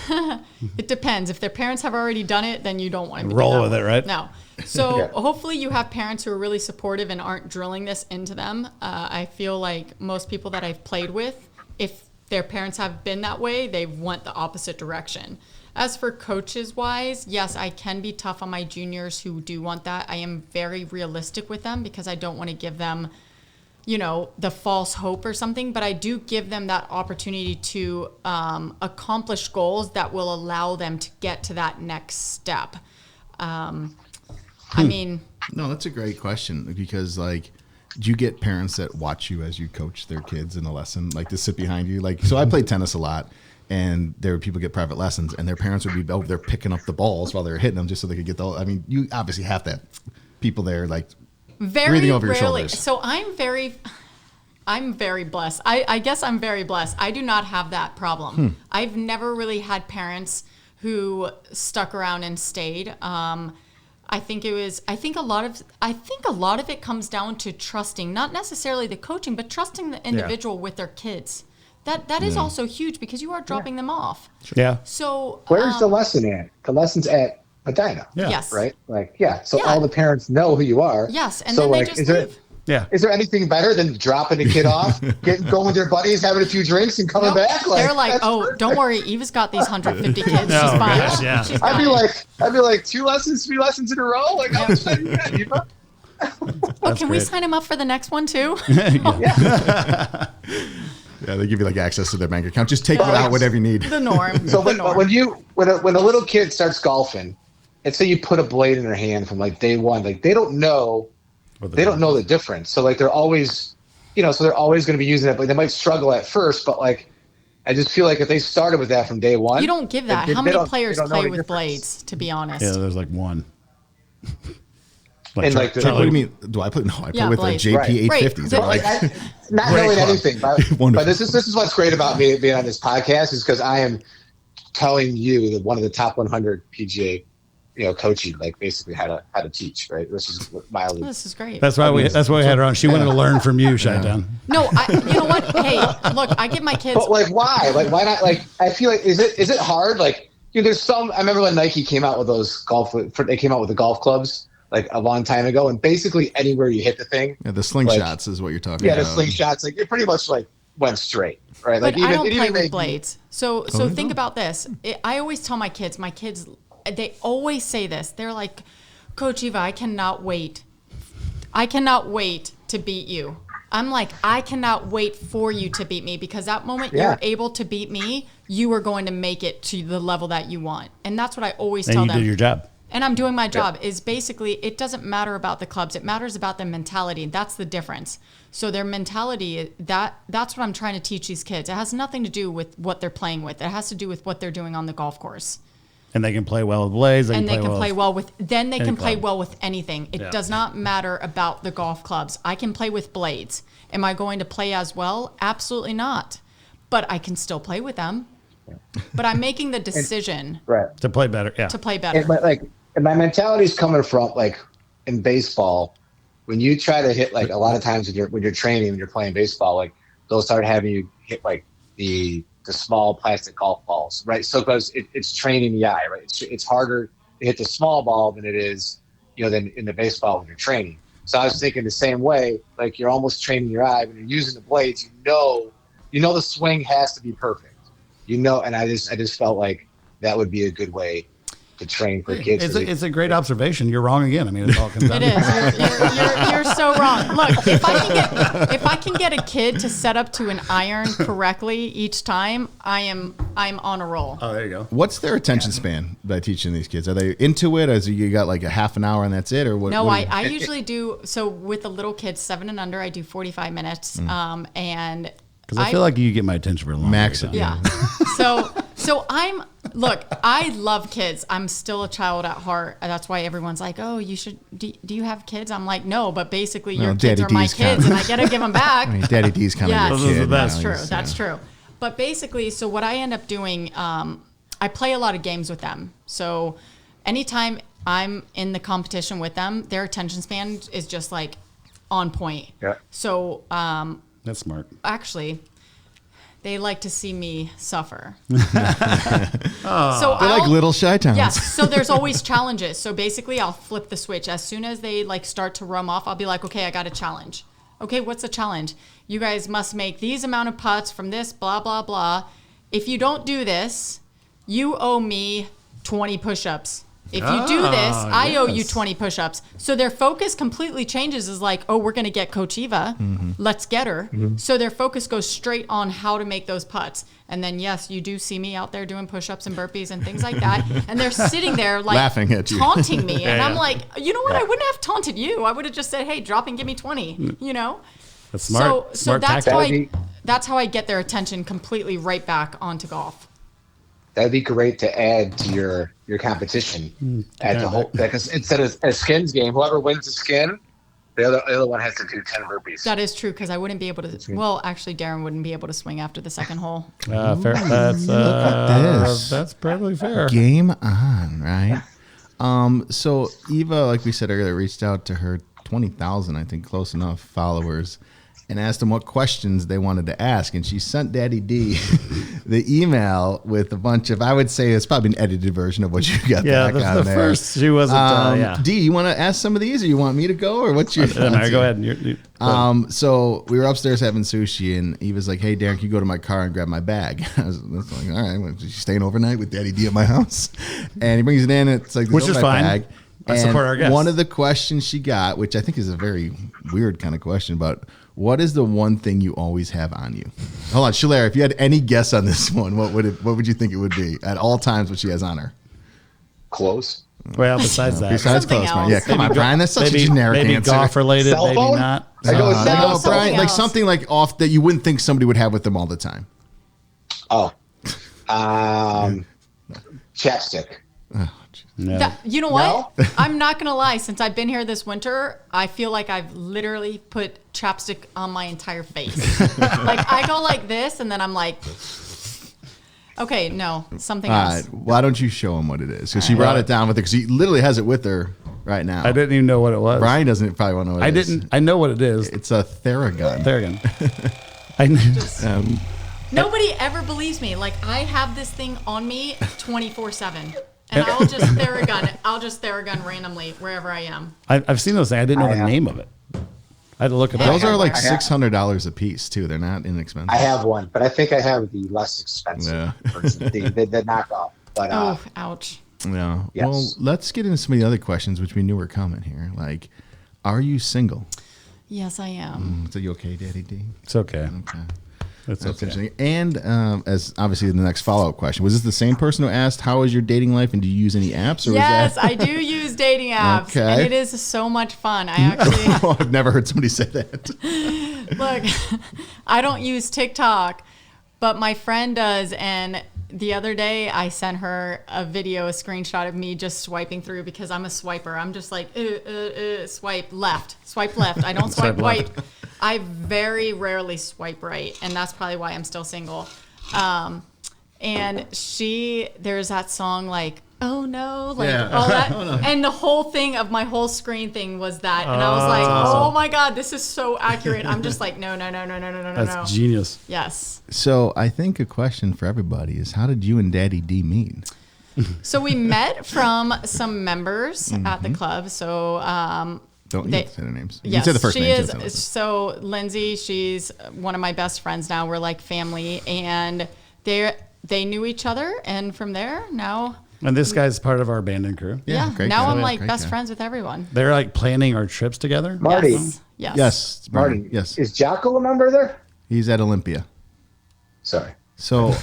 it depends. If their parents have already done it, then you don't want to roll with it, right? No. So hopefully you have parents who are really supportive and aren't drilling this into them. I feel like most people that I've played with, if their parents have been that way, they went the opposite direction. As for coaches wise, yes, I can be tough on my juniors who do want that. I am very realistic with them because I don't want to give them, the false hope or something, but I do give them that opportunity to accomplish goals that will allow them to get to that next step. I mean, no, that's a great question because do you get parents that watch you as you coach their kids in a lesson, like to sit behind you? So I played tennis a lot. And there were people get private lessons, and their parents would be over there picking up the balls while they were hitting them, just so they could get the. I mean, you obviously have that people there breathing over your shoulders. So I'm very blessed. I guess I'm very blessed. I do not have that problem. I've never really had parents who stuck around and stayed. I think a lot of it comes down to trusting, not necessarily the coaching, but trusting the individual with their kids. That is also huge because you are dropping them off. Yeah. So where's the lesson at? The lesson's at Medinah. Yeah. Yes. Right? All the parents know who you are. Yes. And then they just leave. Is there anything better than dropping a kid off, going with their buddies, having a few drinks, and coming back? They're like, don't worry, Eva's got these 150 kids. She's fine. Gosh, yeah. I'd be like 2 lessons, 3 lessons in a row. Like, how much time you got, Eva? Can we sign him up for the next one too? Yeah, they give you access to their bank account. Just take out whatever you need. The norm. So when a little kid starts golfing, and say you put a blade in their hand from day one, they don't know the difference. So they're always, so they're always going to be using it, but they might struggle at first. But I just feel like if they started with that from day one, you don't give that. How many players play with blades? To be honest, yeah, there's one. What do you mean? Do I play? No, I play with the JP850s. Right. Not knowing anything, but this is what's great about me being on this podcast is because I am telling you that one of the top 100 PGA coaching, like basically how to teach, right? Which is mildly. This is great. That's why we had her on. She wanted to learn from you, ShiTown. No, you know what? Hey, look, I give my kids. But like, why? Like, why not? Like, I feel like is it hard? Like, there's some. I remember when Nike came out with those they came out with the golf clubs like a long time ago, and basically anywhere you hit the thing, the slingshots is what you're talking about. Yeah, the slingshots, like it pretty much like went straight, right? But Like I don't play with blades. So think about this. I always tell my kids, they always say this. They're like, Coach Eva, I cannot wait to beat you. I'm like, I cannot wait for you to beat me, because that moment you're able to beat me, you are going to make it to the level that you want. And that's what I always tell them. And you did your job. And I'm doing my job. Is basically, it doesn't matter about the clubs. It matters about their mentality. That's the difference. So their mentality, that's what I'm trying to teach these kids. It has nothing to do with what they're playing with. It has to do with what they're doing on the golf course. And they can play well with blades. They can play well with anything. It does not matter about the golf clubs. I can play with blades. Am I going to play as well? Absolutely not. But I can still play with them. But I'm making the decision to play better. Yeah. To play better. And my mentality is coming from like in baseball, when you try to hit, like a lot of times when you're training, when you're playing baseball, like they'll start having you hit like the small plastic golf balls, right? So because it's training the eye, right? It's harder to hit the small ball than it is, than in the baseball when you're training. So I was thinking the same way, like you're almost training your eye when you're using the blades. The swing has to be perfect, and I just felt like that would be a good way to train for kids. It's a great observation. You're wrong again. I mean, it all comes out. It is. You're so wrong. Look, if I can get a kid to set up to an iron correctly each time, I'm on a roll. Oh, there you go. What's their attention span by teaching these kids? Are they into it? As you got like a half an hour and that's it, or what? No, I usually do. So with the little kids, 7 and under, I do 45 minutes, and. Because I feel like you get my attention for a long max time. Yeah. So I love kids. I'm still a child at heart. That's why everyone's like, oh, you should, do you have kids? I'm like, no, but basically your kids are my kids and I got to give them back. I mean, Daddy D's kind of your kid. That's true. That's true. But basically, so what I end up doing, I play a lot of games with them. So anytime I'm in the competition with them, their attention span is just like on point. Yeah. So, that's smart. Actually, they like to see me suffer. So they're like little ShiTowns. Yes. So there's always challenges. So basically, I'll flip the switch. As soon as they like start to rum off, I'll be like, okay, I got a challenge. Okay, what's the challenge? You guys must make these amount of putts from this, blah, blah, blah. If you don't do this, you owe me 20 push-ups. If you do this, I owe you 20 push-ups. So their focus completely changes. Is like, oh, we're going to get Coach Eva. Let's get her. So their focus goes straight on how to make those putts. And then, yes, you do see me out there doing push-ups and burpees and things like that. And they're sitting there like laughing at you, taunting me. And I'm like, you know what? I wouldn't have taunted you. I would have just said, hey, drop and give me 20, That's smart. So that's how I get their attention completely right back onto golf. That'd be great to add to your competition. Add the whole, because instead of a skins game, whoever wins the skin, the other one has to do 10 burpees. That is true, because I wouldn't be able to. Well, actually, Darren wouldn't be able to swing after the second hole. Fair. That's probably fair. Game on, right? So Eva, like we said earlier, reached out to her 20,000, I think, close enough followers, and asked them what questions they wanted to ask. And she sent Daddy D the email with a bunch of, I would say it's probably an edited version of what you got back on the there. First, she wasn't, D, you want to ask some of these, or you want me to go, or what's your thoughts? Go ahead. So we were upstairs having sushi, and Eva's like, hey, Darren, can you go to my car and grab my bag? I was like, all right, well, you staying overnight with Daddy D at my house? And he brings it in, and it's like, which is fine. Bag. I support our guests. One of the questions she got, which I think is a very weird kind of question, but what is the one thing you always have on you? Hold on, Shalera, if you had any guess on this one, what would you think it would be at all times what she has on her? Clothes. Well, besides that. Besides clothes, man. Yeah, come on, Brian, that's such a generic answer. Maybe golf related, Cell maybe phone? not. I go Brian, like something like off that you wouldn't think somebody would have with them all the time. Oh. Chapstick. No. You know what? I'm not going to lie. Since I've been here this winter, I feel like I've literally put chapstick on my entire face. Like, I go like this, and then I'm like... Okay, no, something All else. right. Why don't you show him what it is? Because she brought it down with her. Because she literally has it with her right now. I didn't even know what it was. Brian doesn't probably want to know what it is. I know what it is. It's a Theragun. Theragun. Nobody ever believes me. Like, I have this thing on me 24/7. And I'll just Theragun randomly wherever I am. I've seen those things. I didn't know the name of it. I had to look it up. Those are like $600 a piece too. They're not inexpensive. I have one, but I think I have the less expensive version, the knockoff. But ouch. Yeah. Yes. Well, let's get into some of the other questions, which we knew were coming here. Like, are you single? Yes, I am. So you okay, Daddy D? It's okay. Okay. That's okay. interesting. And as obviously the next follow-up question, was this the same person who asked, how is your dating life and do you use any apps? Or Yes, was I do use dating apps. Okay. And it is so much fun. I actually... I've never heard somebody say that. Look, I don't use TikTok, but my friend does. And the other day I sent her a screenshot of me just swiping through because I'm a swiper. I'm just like, swipe left. I don't swipe right. I very rarely swipe right. And that's probably why I'm still single. And there's that song like, oh no, like all that. Oh, no. And the whole thing of my whole screen thing was that. And I was like, oh my God, this is so accurate. I'm just like, no. That's genius. Yes. So I think a question for everybody is, how did you and Daddy D meet? So we met from some members at the club. So Don't you say their names? Yes, you said the first she name. is. So Lindsay, she's one of my best friends now. We're like family, and they knew each other, and from there now. And this guy's part of our band and crew. Yeah. Great Now guy. I'm like Great best guy. friends with everyone. They're like planning our trips together. Marty. Yes. Yes. Marty. Yes. Is Jocko a member there? He's at Olympia. Sorry. So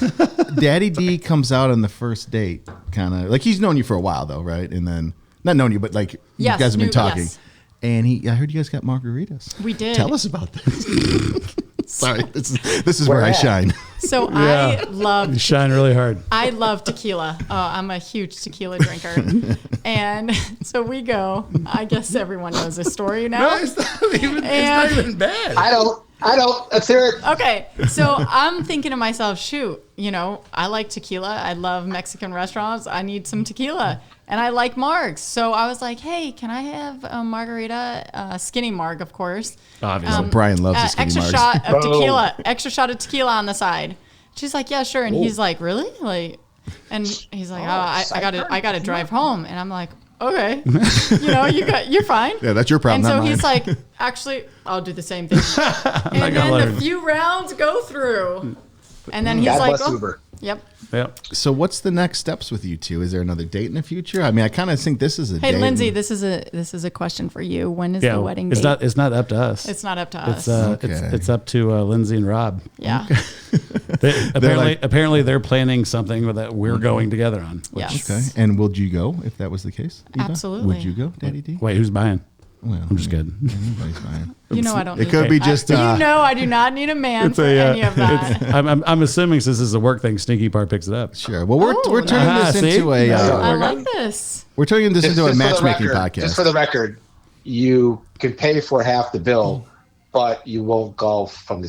Daddy D comes out on the first date, kind of like he's known you for a while though, right? And then not known you, but like you guys have been talking. Yes. And I heard you guys got margaritas. We did. Tell us about this. Sorry, this is where I at? shine. So I love You shine really hard. I love tequila. I'm a huge tequila drinker. And so we go. I guess everyone knows this story now. it's not even bad. I don't. Let's hear it. Okay, so I'm thinking to myself, shoot, I like tequila. I love Mexican restaurants. I need some tequila. And I like margs. So I was like, hey, can I have a margarita? Skinny marg, of course. Obviously. Brian loves the skinny extra margs. shot of tequila. Extra shot of tequila on the side. She's like, yeah, sure. And he's like, really? Like, and he's like, I gotta drive home. And I'm like, okay, you're fine. Yeah, that's your problem. And so not mine. he's like, actually, I'll do the same thing. And then the few rounds go through, and then he's God like, bless Uber. Yep. So what's the next steps with you two? Is there another date in the future? I mean, I kind of think this is a Hey, date. Lindsay, this is a question for you. When is the wedding date? It's not up to us. It's not up to us. It's up to Lindsay and Rob. Yeah. Apparently they're planning something that we're going together on. Yes. Okay. And would you go if that was the case? Eva? Absolutely. Would you go, Daddy D? Wait, who's buying? Well, I'm just kidding. Anybody's fine. I don't. It could be just. I do not need a man for any of that. I'm assuming since this is a work thing, Sneaky Part picks it up. Sure. Well, we're turning nice. this into a. I like this. We're turning this into a Just for the matchmaking record- podcast. Just for the record, you can pay for half the bill, but you won't golf from the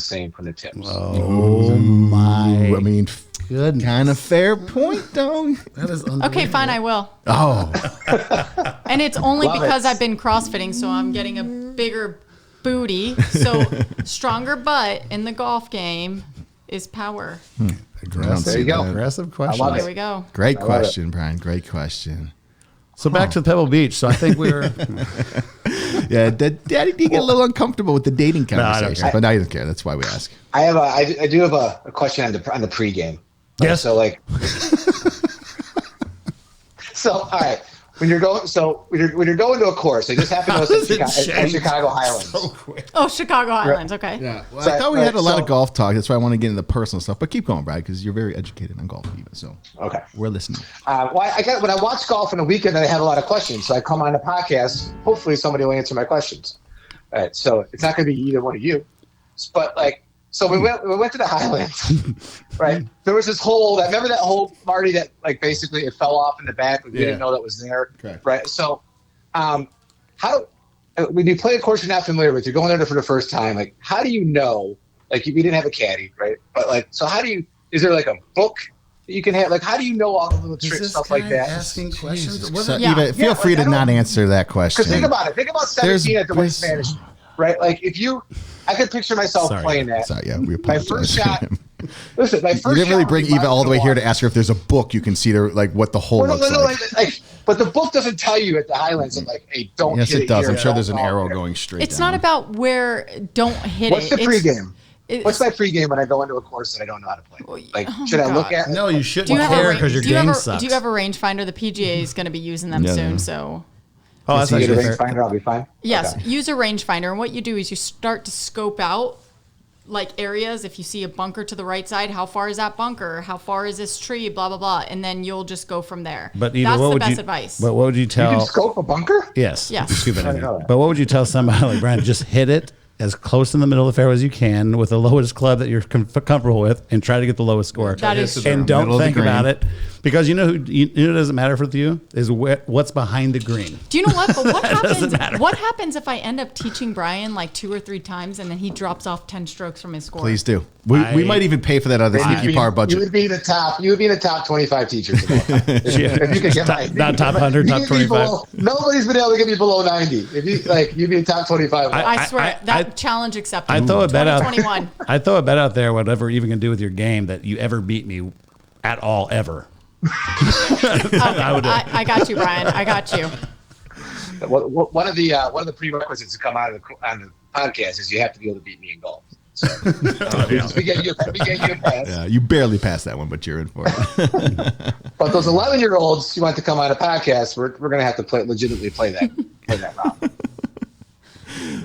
tips. Oh my! I mean, good kind of fair point, though. That is Okay, fine, I will. Oh, And it's only Love because it. I've been CrossFitting, so I'm getting a bigger booty. So stronger butt in the golf game is power. There you go. aggressive I question. love There we go. great love question, Brian. Great question. So back to Pebble Beach. So I think we were. Yeah, Daddy D get a little uncomfortable with the dating I don't conversation, care. but now he doesn't care. That's why we ask. I do have a question on the pregame. Yes. So all right. When you're going to a course, I just happened to go to Chicago Highlands. Oh, Chicago Highlands. Okay. Yeah, well, So- I thought we had a lot so- of golf talk. That's why I want to get into personal stuff. But keep going, Brian, because you're very educated on golf, Eva. So Okay. we're listening. When I watch golf on the weekend, I have a lot of questions. So I come on the podcast. Hopefully, somebody will answer my questions. All right. So it's not going to be either one of you, but so we went to the Highlands, right? There was this hole. Remember that hole, Marty? That basically it fell off in the back. We didn't know that was there, Correct. right? So, when you play a course you're not familiar with, you're going there for the first time. How do you know? We didn't have a caddy, right? But so how do you? Is there a book you can have. Like, how do you know all the little tricks, stuff like that? Asking questions. So, Yeah. Eva, feel free to not answer that question. Because think about it. Think about 17 at the waste management, right? Like, I could picture myself playing that. Sorry, yeah, we My apologize. first shot. Listen, my first You didn't really shot bring was Eva all the way here to wall. ask her if there's a book you can see to like what the hole Well, looks like. but the book doesn't tell you at the Highlands of like, hey, don't Yes, hit it does. here, I'm sure don't there's an go arrow there. going straight It's down. not about where don't hit What's it. the pregame? It's- What's my pregame when I go into a course that I don't know how to play? Like, should I look at? No, you Do shouldn't you have care a because your do you have game a, sucks. Do you have a rangefinder? The PGA is going to be using them Yeah, soon, yeah. so Oh, that's You get a actually fair. rangefinder, I'll be fine. yes, Okay. use a rangefinder. And what you do is you start to scope out like areas. If you see a bunker to the right side, how far is that bunker? How far is this tree? Blah blah blah, and then you'll just go from there. But Eva, that's what the would best you, advice. But what would you You tell? can scope a bunker? Yes. Yes. Stupid I idea. know that. But what would you tell somebody like Brian? Just hit it as close in the middle of the fairway as you can with the lowest club that you're comfortable with, and try to get the lowest score. That is true. And Middle don't of the think green. about it, because you know it doesn't matter for you is what's behind the green. Do you know what? But what doesn't happens? matter. What happens if I end up teaching Brian like 2 or 3 times and then he drops off 10 strokes from his score? Please do. We might even pay for that out of the sneaky par You budget. would be in the top. You would be in the top 25 teachers. If you could get Not top 100, top 25. Nobody's been able to get me below 90. If you like, you'd be in top 25. I swear I- that challenge accepted. I throw a bet out. 2021. I throw a bet out there. Whatever you even can do with your game that you ever beat me at all ever. I got you, Brian. I got you. One of the prerequisites to come on the podcast is you have to be able to beat me in golf. So we get you a pass. Yeah, you barely passed that one, but you're in for it. But those 11-year-olds who want to come on a podcast, we're going to have to legitimately play that round.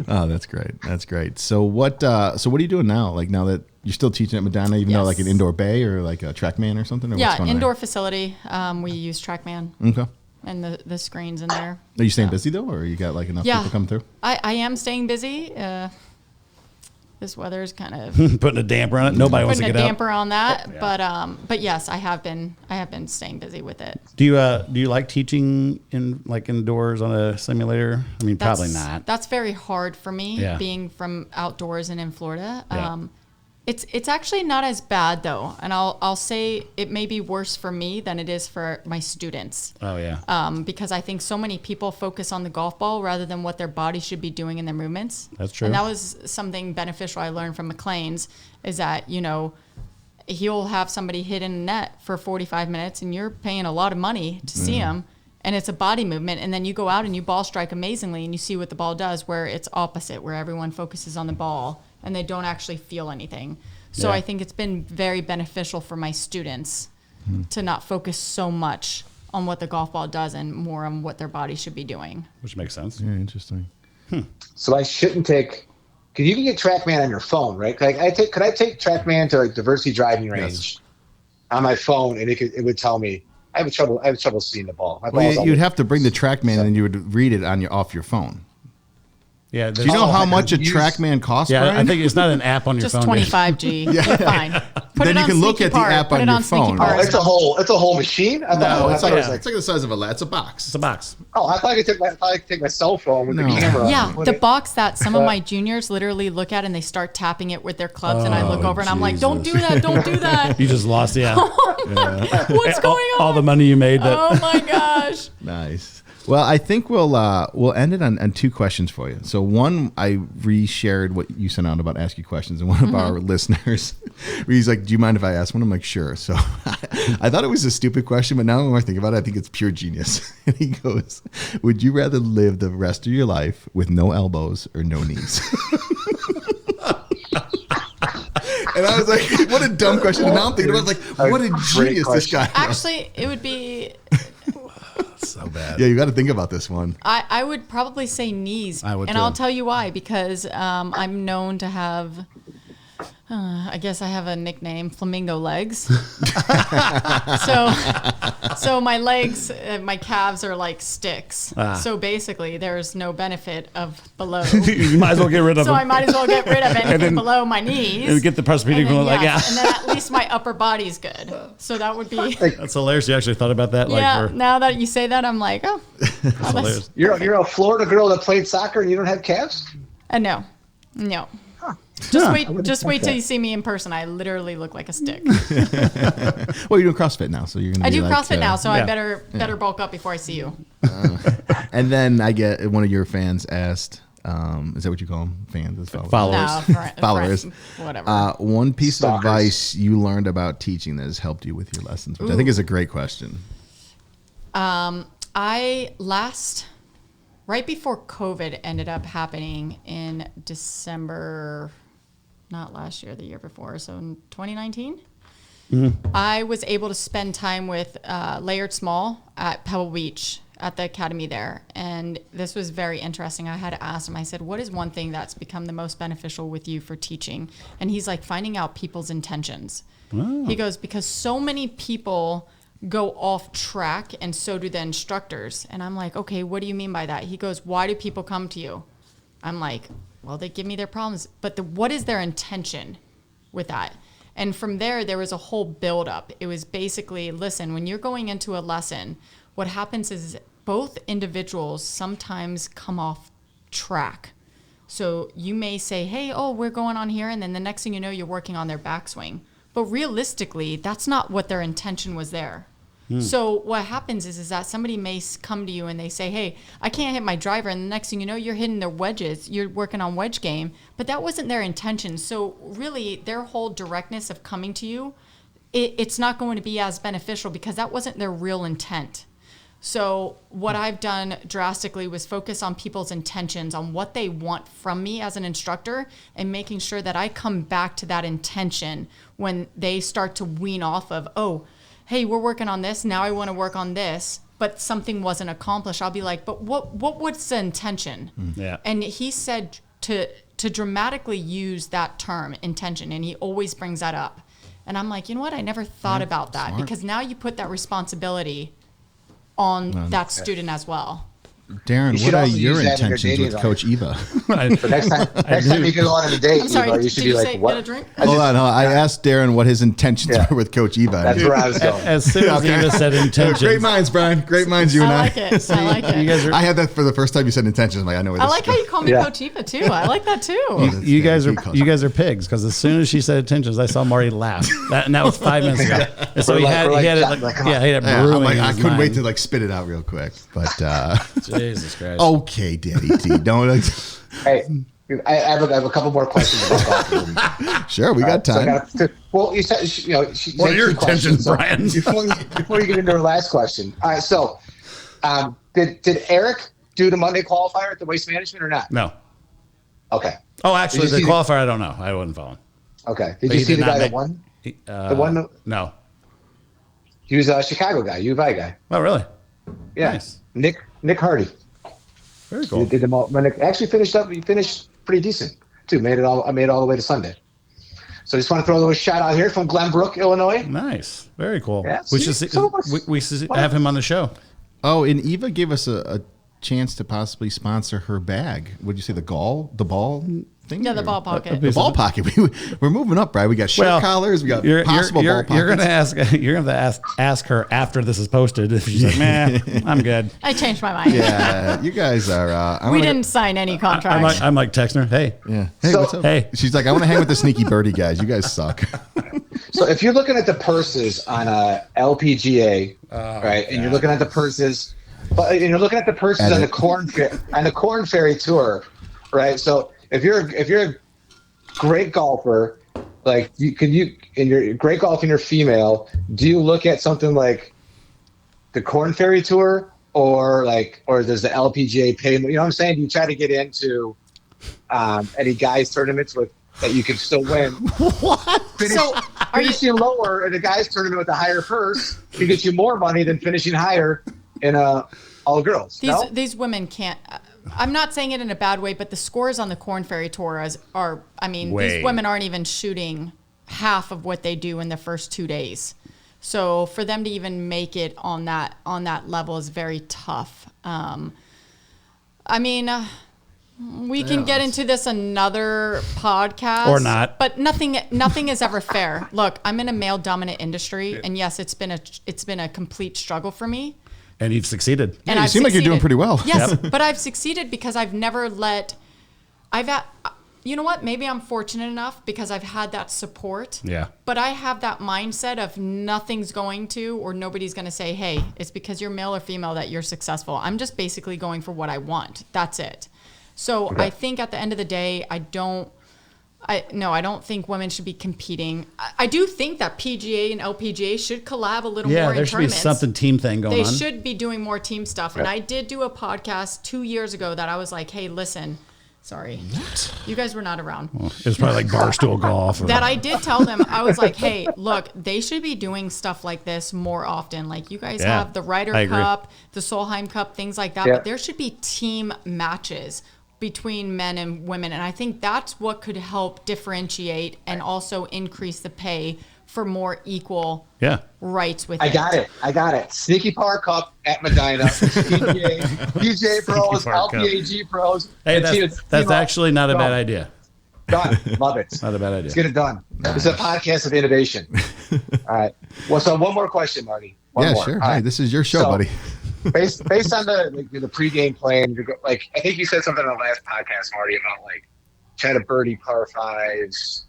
Oh, that's great. That's great. So what are you doing now? Like now that you're still teaching at Medinah, even though Yes. like an indoor bay or like a Trackman or something? Or what's Yeah, going on indoor facility. We use Trackman there? Okay. and the screens in there. Are you staying busy though, or you got like enough Yeah. people coming through? I am staying busy. This weather is kind of Putting a damper on it. Nobody wants to putting get a out. damper on that, but yes, I have been staying busy with it. Do you like teaching in like indoors on a simulator? I mean, probably not. That's very hard for me, Yeah. being from outdoors and in Florida. Yeah. It's actually not as bad though, and I'll say it may be worse for me than it is for my students. Oh yeah. Because I think so many people focus on the golf ball rather than what their body should be doing in their movements. That's true. And that was something beneficial I learned from McLean's, is that, he'll have somebody hit in a net for 45 minutes and you're paying a lot of money to see him, and it's a body movement, and then you go out and you ball strike amazingly and you see what the ball does, where it's opposite, where everyone focuses on the ball and they don't actually feel anything. So Yeah. I think it's been very beneficial for my students to not focus so much on what the golf ball does and more on what their body should be doing. Which makes sense. Yeah, interesting. So I shouldn't take. Because you can get Trackman on your phone, right? Could I take Trackman to like Diversity Driving Range on my phone, and it would tell me I have trouble seeing the ball. My ball's Well, you'd have to bring the Trackman and you would read it off your phone. Yeah. Do you know how much a use- Trackman costs, Yeah, Brian? I think it's not an app on your Just phone. 25G. You're fine. Put Then it you on can look Sneaky at the Par. app Put on it your on Sneaky phone. Par. it's a whole machine. I thought it was like. It's like the size of it's a box. It's a box. Oh, I thought I could take my cell phone with No. the camera. Yeah, Put the it- box that some of my juniors literally look at and they start tapping it with their clubs, and I look Oh, over and I'm like, "Don't do Jesus. that! Don't do that! You just lost, yeah. What's going on?" All the money you made. That Oh my gosh! Nice. Well, I think we'll end it on 2 questions for you. So one, I reshared what you sent out about Ask You Questions, and one of our listeners, he's like, "Do you mind if I ask one?" I'm like, "Sure." So I thought it was a stupid question, but now when I think about it, I think it's pure genius. And he goes, "Would you rather live the rest of your life with no elbows or no knees?" And I was like, "What a dumb question!" And now I'm thinking about what a Great genius this guy. question. was. Actually, it would be. so bad. Yeah, you got to think about this one. I would probably say knees, I would and too. I'll tell you why. Because I'm known to have. I guess I have a nickname, flamingo legs. so my legs, my calves are like sticks. So basically, there's no benefit of below. You might as well get rid of So them. I might as well get rid of anything below my knees. And get the Posturepedic one. Like, yeah. And then at least my upper body's good. So that would be. That's hilarious. You actually thought about that? Yeah. Like, Now that you say that, I'm like, oh. that's hilarious. You're a Florida girl that played soccer and you don't have calves? No. Just wait till you see me in person. I literally look like a stick. Well, you're doing CrossFit now, so you're gonna. I do like, CrossFit now, so yeah. I better bulk up before I see you. And then I get one of your fans asked, is that what you call them? Fans, as followers. No, Followers. whatever. One piece Stalkers. of advice you learned about teaching that has helped you with your lessons, which I think is a great question. Right before COVID ended up happening in December, not last year, the year before, so in 2019, I was able to spend time with Layered Small at Pebble Beach at the academy there. And this was very interesting. I had to ask him, I said, what is one thing that's become the most beneficial with you for teaching? And he's like, finding out people's intentions. Oh. He goes, because so many people go off track and so do the instructors. And I'm like, okay, what do you mean by that? He goes, why do people come to you? I'm like, well, they give me their problems, but what is their intention with that? And from there was a whole buildup. It was basically, listen, when you're going into a lesson, what happens is both individuals sometimes come off track. So you may say, hey, we're going on here. And then the next thing you know, you're working on their backswing. But realistically, that's not what their intention was there. So what happens is that somebody may come to you and they say, hey, I can't hit my driver. And the next thing you know, you're hitting their wedges. You're working on wedge game. But that wasn't their intention. So really, their whole directness of coming to you, it's not going to be as beneficial because that wasn't their real intent. So what I've done drastically was focus on people's intentions, on what they want from me as an instructor, and making sure that I come back to that intention when they start to wean off of, hey, we're working on this. Now I want to work on this, but something wasn't accomplished. I'll be like, but what was the intention? Yeah. And he said to dramatically use that term, intention, and he always brings that up. And I'm like, you know what? I never thought about that. Smart. Because now you put that responsibility on that student as well. Darren, You what are also your use that in your intentions with dating Coach Eva? But next time you go on a date, I'm sorry, Eva, you should did be you like, say what? get a drink? Hold on. I asked Darren what his intentions were with Coach Eva. That's where I was going. As soon as Eva said intentions. Great minds, Brian. Great minds, you and I. I like it. I like it. You guys are, I had that for the first time you said intentions. I'm like, I know where I this like is how going. you call me Yeah. Coach Eva too. I like that too. you guys are pigs because as soon as she said intentions, I saw Marty laugh. And that was 5 minutes ago. And so he had it brewing. I in his couldn't wait mind. to like spit it out real quick. But Jesus Christ. okay, Daddy T. Don't Hey, I have a couple more questions about golf. sure, we got time. You said, What are your intentions, Brian? Before you get into our last question. All right, so did Eric do the Monday qualifier at the Waste Management or not? No. Okay. Oh, actually, Did the you see qualifier, I don't know. I wasn't following. Okay. Did But you he see did the not guy that make- won? The one? No. He was a Chicago guy, U of I guy. Oh, really? Yeah. Nice. Nick Hardy. Very He cool. did them all. When it actually finished up, he finished pretty decent too. I made it all the way to Sunday. So I just want to throw a little shout out here from Glenbrook, Illinois. Nice. Very cool. Yeah, we see, should so much- we should have him on the show. Oh, and Eva gave us a chance to possibly sponsor her bag. Would you say the ball thing? Yeah, the or- ball pocket. The ball pocket. We're moving up, Brad. We got shirt collars. We got possible ball pockets. You're gonna ask her after this is posted if she's like, man, I'm good. I changed my mind. Yeah, you guys are. We didn't sign any contracts. I'm like texting her, hey, Yeah. Hey, So- what's up? Hey. She's like, I want to hang with the sneaky birdie guys. You guys suck. So if you're looking at the purses on a LPGA, right, and you're looking at the purses, and you're looking at the purses on the Corn Ferry Tour, right? So if you're a great golfer, like and you're a great golfer and you're female, do you look at something like the Corn Ferry Tour or does the LPGA pay? You know what I'm saying? Do you try to get into any guys tournaments that you can still win? What? Finishing lower in a guys tournament with a higher purse can get you more money than finishing higher in all girls. These women can't. I'm not saying it in a bad way, but the scores on the Corn Ferry Tour are. I mean, these women aren't even shooting half of what they do in the first 2 days. So for them to even make it on that level is very tough. I mean. We can get into this another podcast Or not. but nothing is ever fair. Look, I'm in a male dominant industry, and yes, it's been a complete struggle for me. and you've succeeded. And you I've seem like you're doing succeeded. pretty well. Yes, but I've succeeded because I've never you know what? Maybe I'm fortunate enough because I've had that support. Yeah. But I have that mindset of nothing's going to, or nobody's going to say, hey, it's because you're male or female that you're successful. I'm just basically going for what I want. That's it. So I think at the end of the day, I don't think women should be competing. I do think that PGA and LPGA should collab a little more in tournaments. Yeah, there should be something team thing going on. They should be doing more team stuff. And I did do a podcast 2 years ago that I was like, hey, listen, sorry, you guys were not around. Well, it was probably like Barstool Golf. That I did tell them, I was like, hey, look, they should be doing stuff like this more often. Like you guys have the Ryder Cup, the Solheim Cup, things like that. But there should be team matches between men and women. And I think that's what could help differentiate and also increase the pay for more equal rights with I got it. Sneaky Par Cup at Medinah. PGA Pros, LPGA Pros. Hey, that's actually not a bad idea. Done. Love it. Not a bad idea. Let's get it done. It's a podcast of innovation. All right. Well, so one more question, Marty. One more. Sure. All right. Hey, this is your show, buddy. based on the pregame plan, I think you said something on the last podcast, Marty, about try to birdie par fives.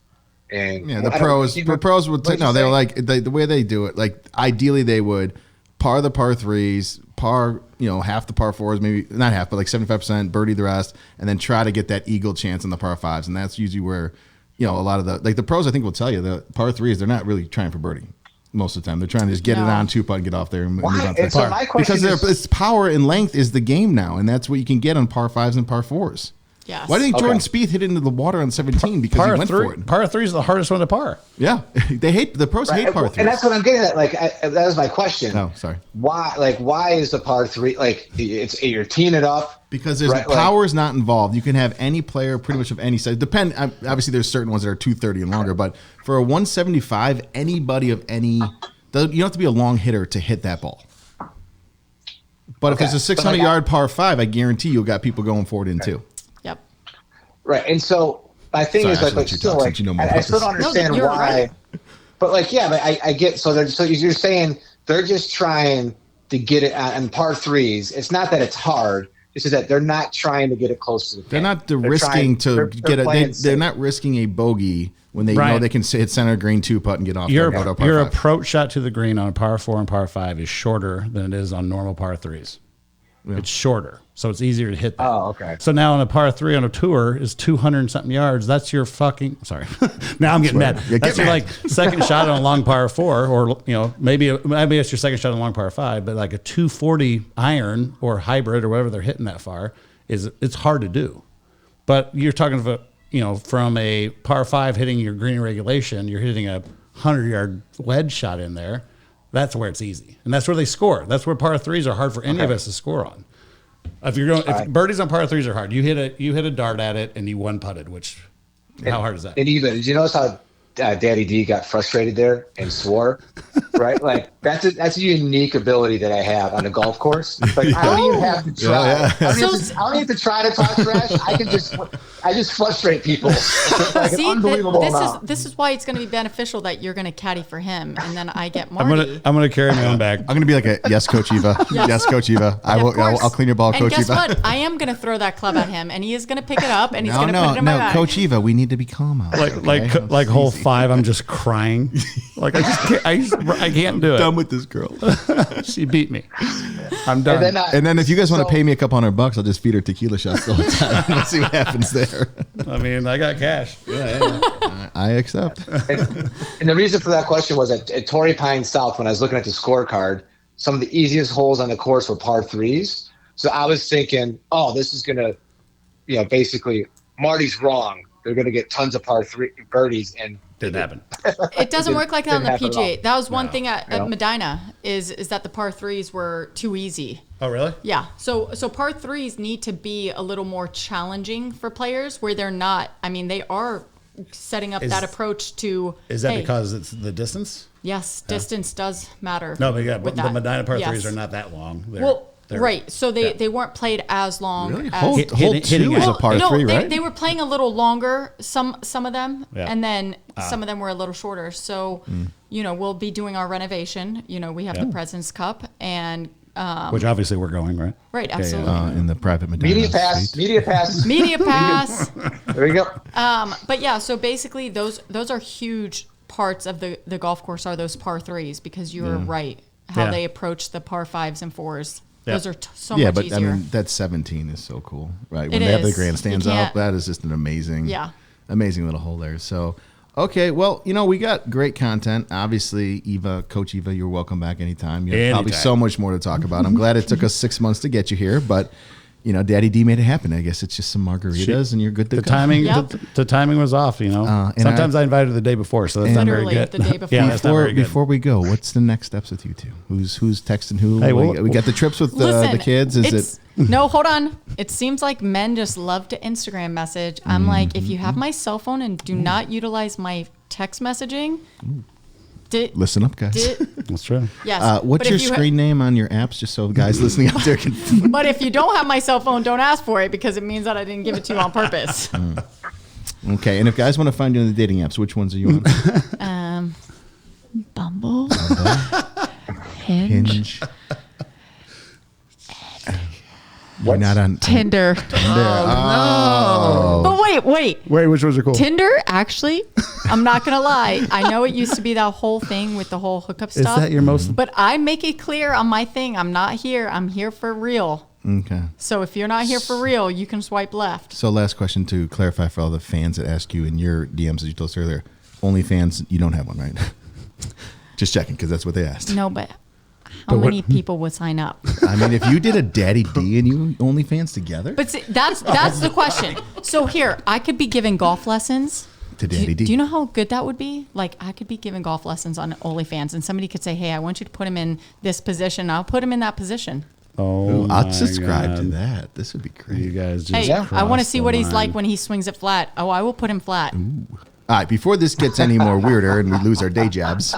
And the pros would no, they're like the way they do it. Like ideally, they would par the par threes, par half the par fours, maybe not half, but like 75%, birdie the rest, and then try to get that eagle chance on the par fives. And that's usually where a lot of the pros I think will tell you the par threes they're not really trying for birdie. Most of the time, they're trying to just get it on 2-putt and get off there and move on to the par. My question it's power and length is the game now, and that's what you can get on par fives and par fours. Yes. Why do you think Jordan Spieth hit into the water on 17? Because he went for it. Par 3 is the hardest one to par. Yeah, the pros hate par 3s. And that's what I'm getting at. That was my question. Oh, sorry. Why is the par 3 you're teeing it up? Because there's power is not involved. You can have any player pretty much of any size. Obviously, there's certain ones that are 230 and longer, but for a 175, anybody of any, you don't have to be a long hitter to hit that ball. But if it's a 600-yard par 5, I guarantee you'll got people going for it in too. Yep. Right, and so my thing is I still don't understand why. Right. But I get so you're saying they're just trying to get it on par 3s. It's not that it's hard. It's just that they're not trying to get it close to the pin. They're not risking to get it. They're not risking a bogey when they know they can hit center green 2-putt and get off. Your approach shot to the green on a par 4 and par 5 is shorter than it is on normal par 3s. Yeah. It's shorter, so it's easier to hit that. Oh, okay. So now on a par 3 on a tour is 200 and something yards. That's your fucking now I'm getting mad. That's your second shot on a long par 4, or maybe it's your second shot on a long par 5, but like a 240 iron or hybrid or whatever they're hitting that far it's hard to do. But you're talking about from a par 5 hitting your green regulation, you're hitting a 100-yard wedge shot in there. That's where it's easy, and that's where they score. That's where par 3s are hard for any of us to score on. If birdies on par 3s are hard, you hit a dart at it and you one putted. How hard is that? And even did you notice how Daddy D got frustrated there and swore? Right, that's a unique ability that I have on a golf course. I don't even have to try. Yeah. I don't have to try to talk trash. I just frustrate people. This is why it's going to be beneficial that you're going to caddy for him, and then I get Marty. I'm going to carry my own bag. I'm going to be like a yes, Coach Eva. Yes, Coach Eva. I'll clean your ball, Coach Eva. And guess what? I am going to throw that club at him, and he is going to pick it up, and he's going to put it in my bag. Coach Eva, we need to be calm out. Like hole 5, I'm just crying. I can't do it. Done with this girl. She beat me. I'm done. And then if you guys want to pay me a couple $100, I'll just feed her tequila shots the whole time. We'll see what happens there. I mean, I got cash. Yeah. I accept. And the reason for that question was at Torrey Pines South, when I was looking at the scorecard, some of the easiest holes on the course were par 3s. So I was thinking, this is going to, basically, Marty's wrong. They're going to get tons of par 3 birdies, and didn't happen. It doesn't work like that on the PGA. That was one thing at Medinah is that the par 3s were too easy. Oh, really? Yeah. So par 3s need to be a little more challenging for players where they're not. I mean, they are setting up that approach to. Is that because it's the distance? Yes, distance does matter. No, but the Medinah par 3s are not that long. Right. So they weren't played as long. Really? As Hole 2 is a par 3, right? They were playing a little longer, some of them, and then some of them were a little shorter. So, we'll be doing our renovation. We have the President's Cup, and Which obviously we're going, right? Right, absolutely. In the private Medinah Media pass. suite. Media pass. Media pass. There we go. But yeah, so basically those are huge parts of the golf course are those par threes because you're right how Yeah. they approach the par fives and fours. Yeah. Those are so Yeah, much but easier. I mean that 17 is so cool, right? When It they have the is. grandstands You up, can't- that is just an amazing, Yeah. amazing little hole there. So, okay, well, we got great content. Obviously, Coach Eva, you're welcome back anytime. You have probably Anytime. so much more to talk about. I'm glad it took us 6 months to get you here, but Daddy D made it happen. I guess it's just some margaritas and you're good to The go. timing, Yep. the timing was off. and Sometimes I invited the day before, so that's not very Literally good. the day before. Yeah, that's not very good. Before we go, what's the next steps with you two? Who's texting who? Hey, we got the trips with the kids. Is it? No, hold on. It seems like men just love to Instagram message. I'm like, if you have my cell phone and do not utilize my text messaging, Listen up, guys. That's true. yes. What's But your if you screen name on your apps, just so guys listening out there can. But if you don't have my cell phone, don't ask for it because it means that I didn't give it to you on purpose. Okay, and if guys want to find you in the dating apps, which ones are you on? Bumble. Hinge. Hinge. You're not on Tinder. Oh. But wait. Wait, which was your cool? Tinder, actually, I'm not going to lie. I know it used to be that whole thing with the whole hookup Is stuff. that your most? But I make it clear on my thing. I'm not here. I'm here for real. Okay. So if you're not here for real, you can swipe left. So last question to clarify for all the fans that ask you in your DMs that you told us earlier. OnlyFans, you don't have one, right? Just checking because that's what they asked. No, but how many people would sign up? I mean, if you did a Daddy D and you OnlyFans together But see, that's the question. So here, I could be giving golf lessons. to Daddy D. Do you know how good that would be? Like, I could be giving golf lessons on OnlyFans, and somebody could say, "Hey, I want you to put him in this position." I'll put him in that position. Oh, I'll my subscribe to God. that. This would be great. You guys just Hey, I want to crossed see the what he's line. like when he swings it flat. Oh, I will put him flat. All right, before this gets any more weirder and we lose our day jobs,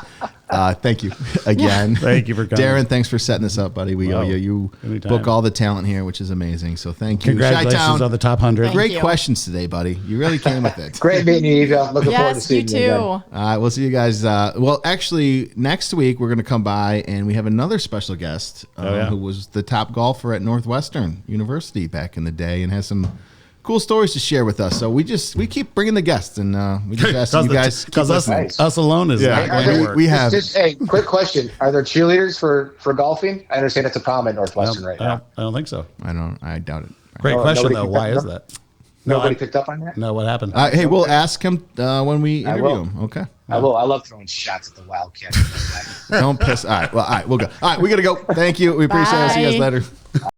thank you again. Thank you for coming. Darren, thanks for setting this up, buddy. We owe you. You Anytime. book all the talent here, which is amazing. So thank you. Congratulations ShiTown, on the top 100. Thank great you. questions today, buddy. You really came with it. Great meeting you, Eva. Looking forward to Yes, seeing you you again. too. All right, we'll see you guys. Well, actually, next week we're going to come by and we have another special guest who was the top golfer at Northwestern University back in the day and has some cool stories to share with us. So we keep bringing the guests and we just ask you guys keep because listening. us alone is Yeah. not going to work. We have. Hey, quick question. Are there cheerleaders for golfing? I understand it's a problem at Northwestern right now. I don't think so. I doubt it. Great Oh, question nobody though. picked Why up- is that? Nobody picked up on that? No, what happened? Hey, we'll ask him when we I interview will. him. Okay. I will. I love throwing shots at the Wildcats. Don't piss. All right. Well, all right. We'll go. All right. We got to go. Thank you. We appreciate it. See you guys Bye. later.